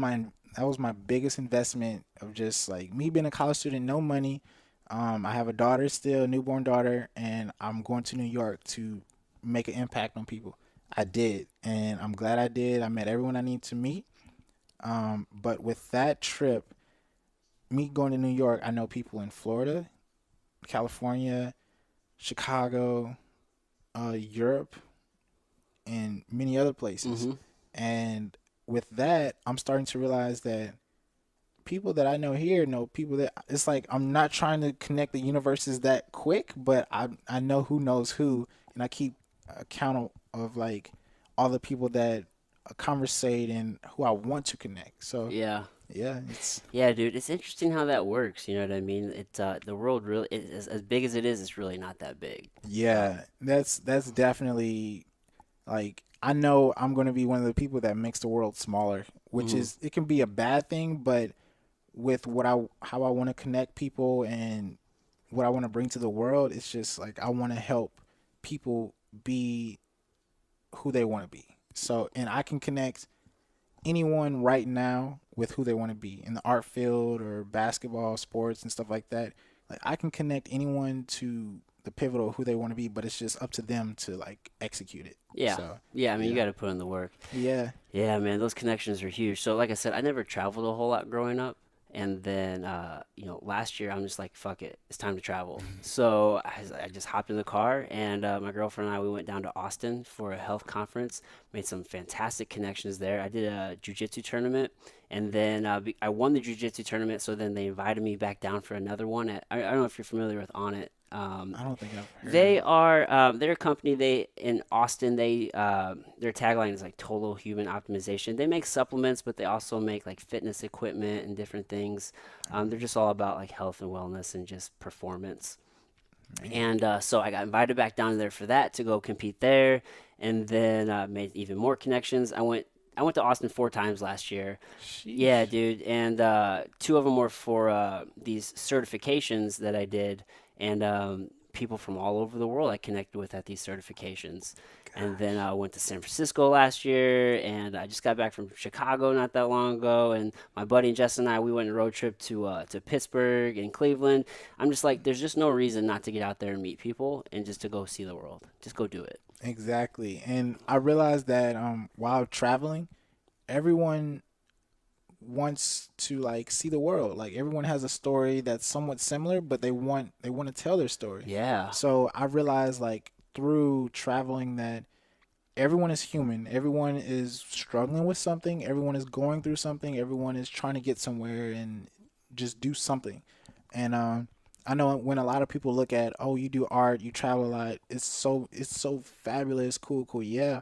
my biggest investment of just like me being a college student, no money. I have a daughter still, a newborn daughter, and I'm going to New York to make an impact on people. I did, and I'm glad I did. I met everyone I need to meet. But with that trip, me going to New York, I know people in Florida, California, Chicago, Europe, and many other places. Mm-hmm. And with that, I'm starting to realize that people that I know here know people that it's like I'm not trying to connect the universes that quick, but I know who knows who, and I keep account of like all the people that conversate and who I want to connect. So Yeah. yeah, it's Yeah, dude, it's interesting how that works. You know what I mean? The world really as big as it is, it's really not that big. Uh, yeah, that's definitely like I know I'm going to be one of the people that makes the world smaller, which mhm. is it can be a bad thing, but with what I how I want to connect people and what I want to bring to the world, it's just like I want to help people be who they want to be. So, and I can connect anyone right now with who they want to be in the art field or basketball, sports, and stuff like that. Like I can connect anyone to the pivotal who they want to be, but it's just up to them to like execute it. Yeah. So, Yeah, I mean, you yeah, got to put in the work. yeah, Yeah, man, those connections are huge. So, like I said, I never traveled a whole lot growing up. And then, last year I'm just like, fuck it, it's time to travel. So I just hopped in the car, and my girlfriend and I, we went down to Austin for a health conference, made some fantastic connections there. I did a jujitsu tournament, and then I won the jujitsu tournament. So then they invited me back down for another one. I don't know if you're familiar with On It. I don't think I've heard of They it. are they're a company. They in Austin. Their tagline is like total human optimization. They make supplements, but they also make like fitness equipment and different things. They're just all about like health and wellness and just performance. Man, And so I got invited back down there for that to go compete there, and then made even more connections. I went to Austin 4 times last year. Yeah, sheesh. dude, and two of them were for these certifications that I did, and people from all over the world I connected with at these certifications. And then Gosh. I went to San Francisco last year, and I just got back from Chicago not that long ago. And my buddy Justin and I, we went on a road trip to Pittsburgh and Cleveland. I'm just like, there's just no reason not to get out there and meet people and just to go see the world. Just go do it. Exactly. And I realized that while traveling, everyone wants to like see the world. Like everyone has a story that's somewhat similar, but they want to tell their story. Yeah, So I realized like through traveling that everyone is human. Everyone is struggling with something. Everyone is going through something. Everyone is trying to get somewhere and just do something. And I know when a lot of people look at, oh, you do art, you travel a lot. It's so fabulous, cool, cool, yeah.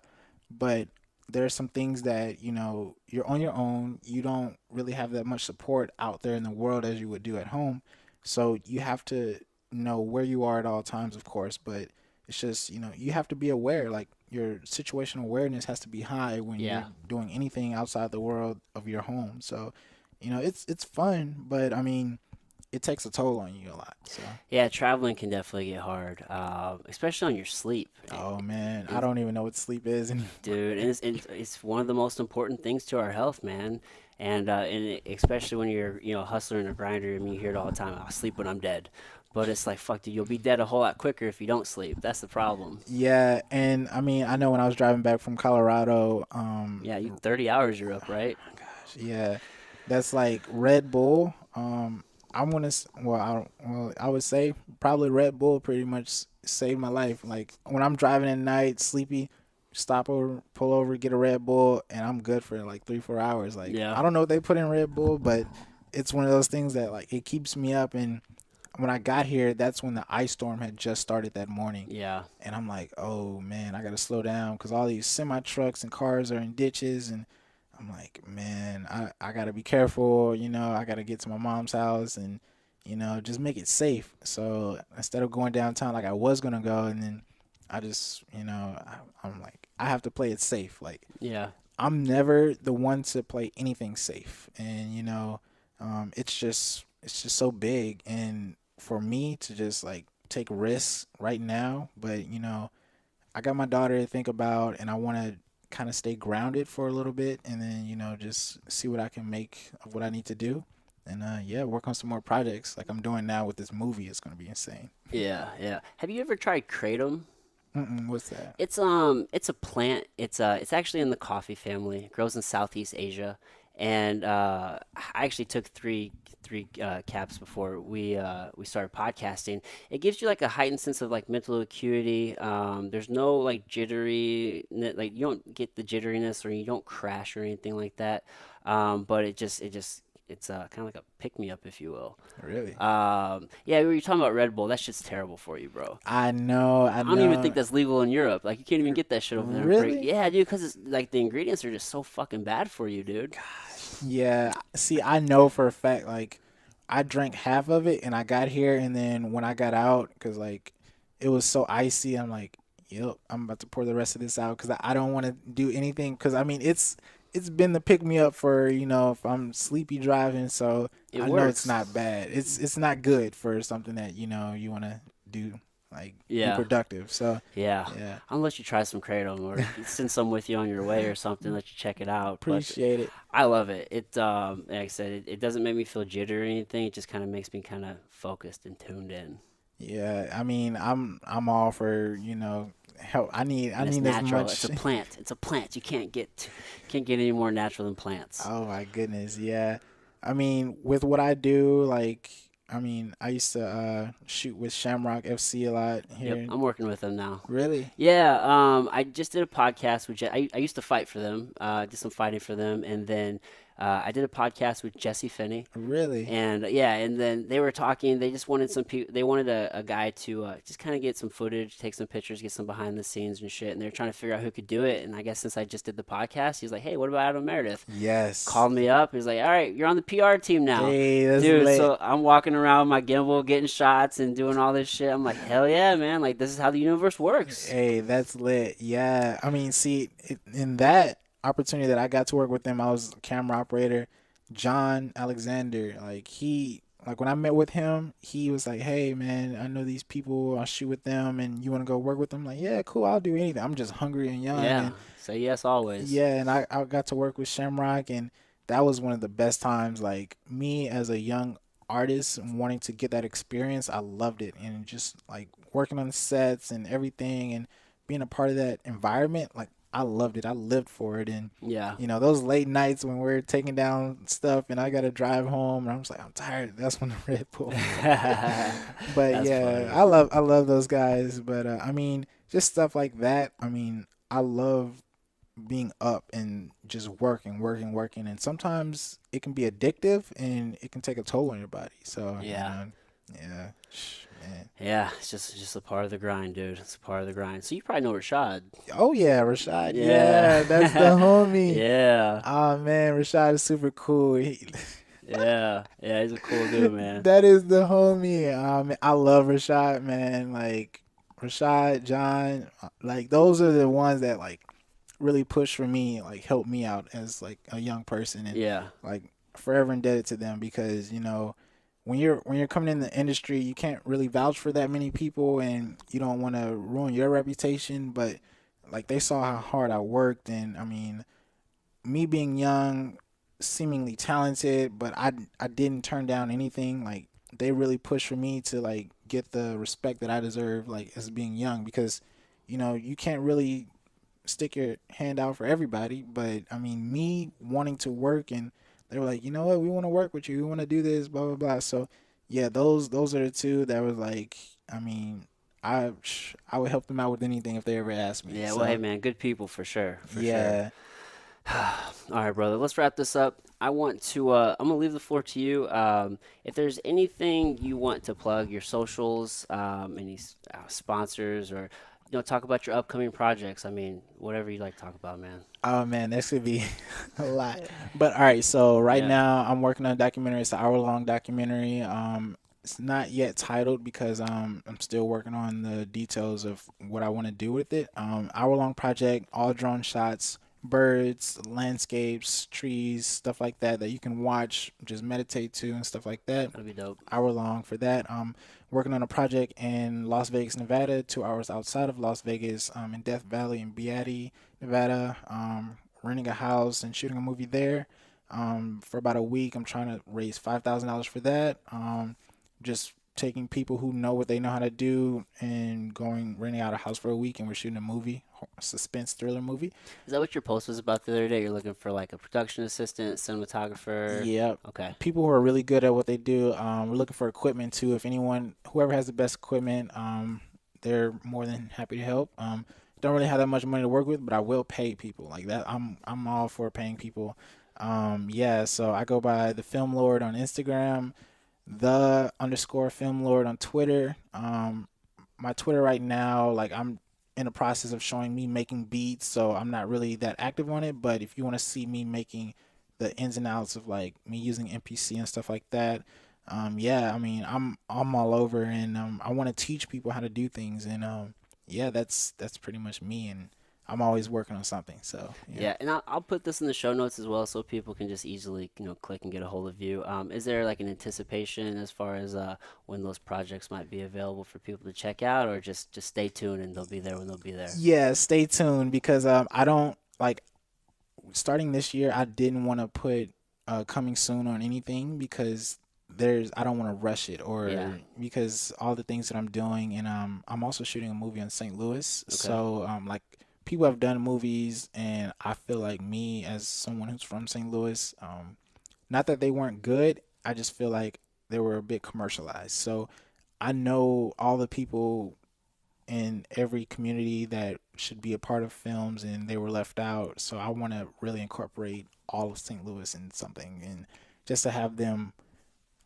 But there are some things that you're on your own. You don't really have that much support out there in the world as you would do at home. So you have to know where you are at all times, of course. But it's just you have to be aware. Like your situational awareness has to be high when you're yeah. doing anything outside the world of your home. So it's fun, but I mean it takes a toll on you a lot. So, Yeah, traveling can definitely get hard, especially on your sleep. oh man, I It, don't even know what sleep is anymore. dude, and it's one of the most important things to our health, man. Especially when you're a hustler and a grinder. I mean, you hear it all the time. I'll sleep when I'm dead, but it's like fuck, dude. You'll be dead a whole lot quicker if you don't sleep. That's the problem. Yeah, and I mean I know when I was driving back from Colorado, Yeah, you 30 hours you're up, right? gosh, yeah, that's like Red Bull. I'm gonna well, I would say probably Red Bull pretty much saved my life. Like when I'm driving at night, sleepy, stop over, pull over, get a Red Bull, and I'm good for like 3 4 hours. Like Yeah, I don't know what they put in Red Bull, but it's one of those things that like it keeps me up. And when I got here, that's when the ice storm had just started that morning. yeah, And I'm like, oh man, I gotta slow down because all these semi trucks and cars are in ditches, and I'm like, man, I gotta be careful. I gotta get to my mom's house and just make it safe. So instead of going downtown like I was gonna go, and then I just I'm like, I have to play it safe. Like yeah, I'm never the one to play anything safe, and it's just so big, and for me to just like take risks right now, but I got my daughter to think about, and I want to kind of stay grounded for a little bit, and then just see what I can make of what I need to do, and yeah, work on some more projects like I'm doing now with this movie. It's gonna be insane. Yeah, yeah. Have you ever tried kratom? What's that? It's a plant. It's actually in the coffee family. It grows in Southeast Asia, and I actually took three caps before we started podcasting. It gives you like a heightened sense of like mental acuity. There's no like like you don't get the jitteriness or you don't crash or anything like that. But it's kind of like a pick me up, if you will. Really? Yeah, we were talking about Red Bull. That shit's terrible for you, bro. I know, I I don't even think know. that's legal in Europe. Like you can't even get that shit over there. Really? Yeah, dude, because it's like the ingredients are just so fucking bad for you, dude. Yeah. See, I know for a fact, like, I drank half of it and I got here, and then when I got out, because, like, it was so icy, I'm like, yep, I'm about to pour the rest of this out because I don't want to do anything. Because, I mean, it's been the pick me up for, if I'm sleepy driving. So It I know it's works. not bad. It's not good for something that, you want to do, like, be Yeah, productive. So, yeah. yeah, I'll let you try some kratom or send some with you on your way or something. Let you check it out. But appreciate it. I love it. Like I said, it doesn't make me feel jittery or anything. It just kind of makes me kind of focused and tuned in. Yeah, I mean, I'm all for, help. I And it's need as natural. It's much. a plant. It's a plant. You can't get any more natural than plants. Oh my goodness, yeah. I mean, with what I do, like, I mean, I used to shoot with Shamrock FC a lot Yep, here. I'm working with them now. Really? Yeah, I just did a podcast with I used to fight for them. Did some fighting for them, and then I did a podcast with Jesse Finney. Really? And yeah, and then they were talking. They just wanted some people. They wanted a guy to just kind of get some footage, take some pictures, get some behind the scenes and shit. And they were trying to figure out who could do it. And I guess since I just did the podcast, he was like, "Hey, what about Adam Meredith?" Yes. Called me up. He was like, "All right, you're on the PR team now, Hey, that's dude." lit. So I'm walking around with my gimbal, getting shots and doing all this shit. I'm like, "Hell yeah, man! Like this is how the universe works." Hey, that's lit. Yeah. I mean, see, in that opportunity that I got to work with them, I was a camera operator. John Alexander, like when I met with him, he was like, "Hey, man, I know these people. I'll shoot with them, and you want to go work with them?" I'm like, yeah, cool. I'll do anything. I'm just hungry and young, Yeah, and say yes always. yeah, and I got to work with Shamrock, and that was one of the best times. Like me as a young artist and wanting to get that experience, I loved it, and just like working on the sets and everything, and being a part of that environment, like I loved it. I lived for it, and Yeah, those late nights when we're taking down stuff, and I gotta drive home, and I'm just like, I'm tired. That's when the Red Bull. But that's yeah, funny. I love those guys. But I mean, just stuff like that. I mean, I love being up and just working, working, working. And sometimes it can be addictive and it can take a toll on your body. So, Yeah. yeah, man. Yeah, it's just a part of the grind, dude. It's a part of the grind. So you probably know Rashad. Oh, yeah, Rashad. Yeah, that's the Yeah. homie. Yeah. Oh, man, Rashad is super cool. Yeah. Yeah, he's a cool dude, man. That is the homie. I love Rashad, man. Like, Rashad, John, like, those are the ones that, like, really push for me, like help me out as like a young person, and Yeah. like forever indebted to them because when you're coming in the industry, you can't really vouch for that many people, and you don't want to ruin your reputation. But like they saw how hard I worked, and I mean, me being young, seemingly talented, but I didn't turn down anything. Like they really pushed for me to like get the respect that I deserve, like as being young, because you can't really stick your hand out for everybody. But I mean, me wanting to work, and they were like, you know what, we want to work with you, we want to do this, blah blah blah. So yeah, those are the two that was like, I mean, I would help them out with anything if they ever asked me. Yeah, well, hey, So man, good people for sure. For sure. yeah. All right, brother. Let's wrap this up. I'm gonna leave the floor to you. If there's anything you want to plug, your socials, any sponsors, or talk about your upcoming projects. I mean, whatever you like to talk about, man. Oh man, this could be a lot. But all right, so right Yeah. now I'm working on a documentary. It's an hour-long documentary. It's not yet titled because I'm still working on the details of what I want to do with it. Hour-long project, all drone shots birds, landscapes, trees, stuff like that that you can watch, just meditate to and stuff like that. That'll be dope. Hour long for that. Working on a project in Las Vegas, Nevada, 2 hours outside of Las Vegas, in Death Valley in Beatty, Nevada. Renting a house and shooting a movie there. For about a week, I'm trying to raise $5,000 for that. Just taking people who know what they know how to do and going renting out a house for a week, and we're shooting a movie, suspense thriller movie. Is that what your post was about the other day? You're looking for like a production assistant, cinematographer. Yeah, Okay. people who are really good at what they do. We're looking for equipment too. If anyone, whoever has the best equipment, they're more than happy to help. Don't really have that much money to work with, but I will pay people like that. I'm all for paying people. Yeah, so I go by the Film Lord on Instagram, the underscore Film Lord on Twitter. My Twitter right now, like I'm in the process of showing me making beats, so I'm not really that active on it. But if you want to see me making the ins and outs of like me using MPC and stuff like that, yeah, I mean I'm all over, and I want to teach people how to do things, and yeah, that's pretty much me, and I'm always working on something. So yeah. Yeah, and I'll put this in the show notes as well so people can just easily, click and get a hold of you. Is there like an anticipation as far as when those projects might be available for people to check out, or just stay tuned and they'll be there when they'll be there? Yeah, stay tuned because I don't like starting this year, I didn't want to put coming soon on anything because I don't want to rush it, Yeah. or because all the things that I'm doing, and I'm also shooting a movie in St. Louis. Okay. So like people have done movies, and I feel like me as someone who's from St. Louis, not that they weren't good, I just feel like they were a bit commercialized. So I know all the people in every community that should be a part of films, and they were left out. So I want to really incorporate all of St. Louis in something, and just to have them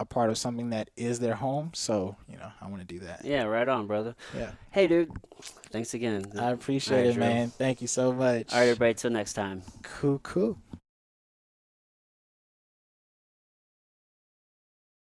a part of something that is their home. So, I want to do that. Yeah, right on, brother. Yeah. Hey, dude. Thanks again. I All appreciate right, it, Drew. man. Thank you so All right, much. everybody. Till next time. Cool, cool.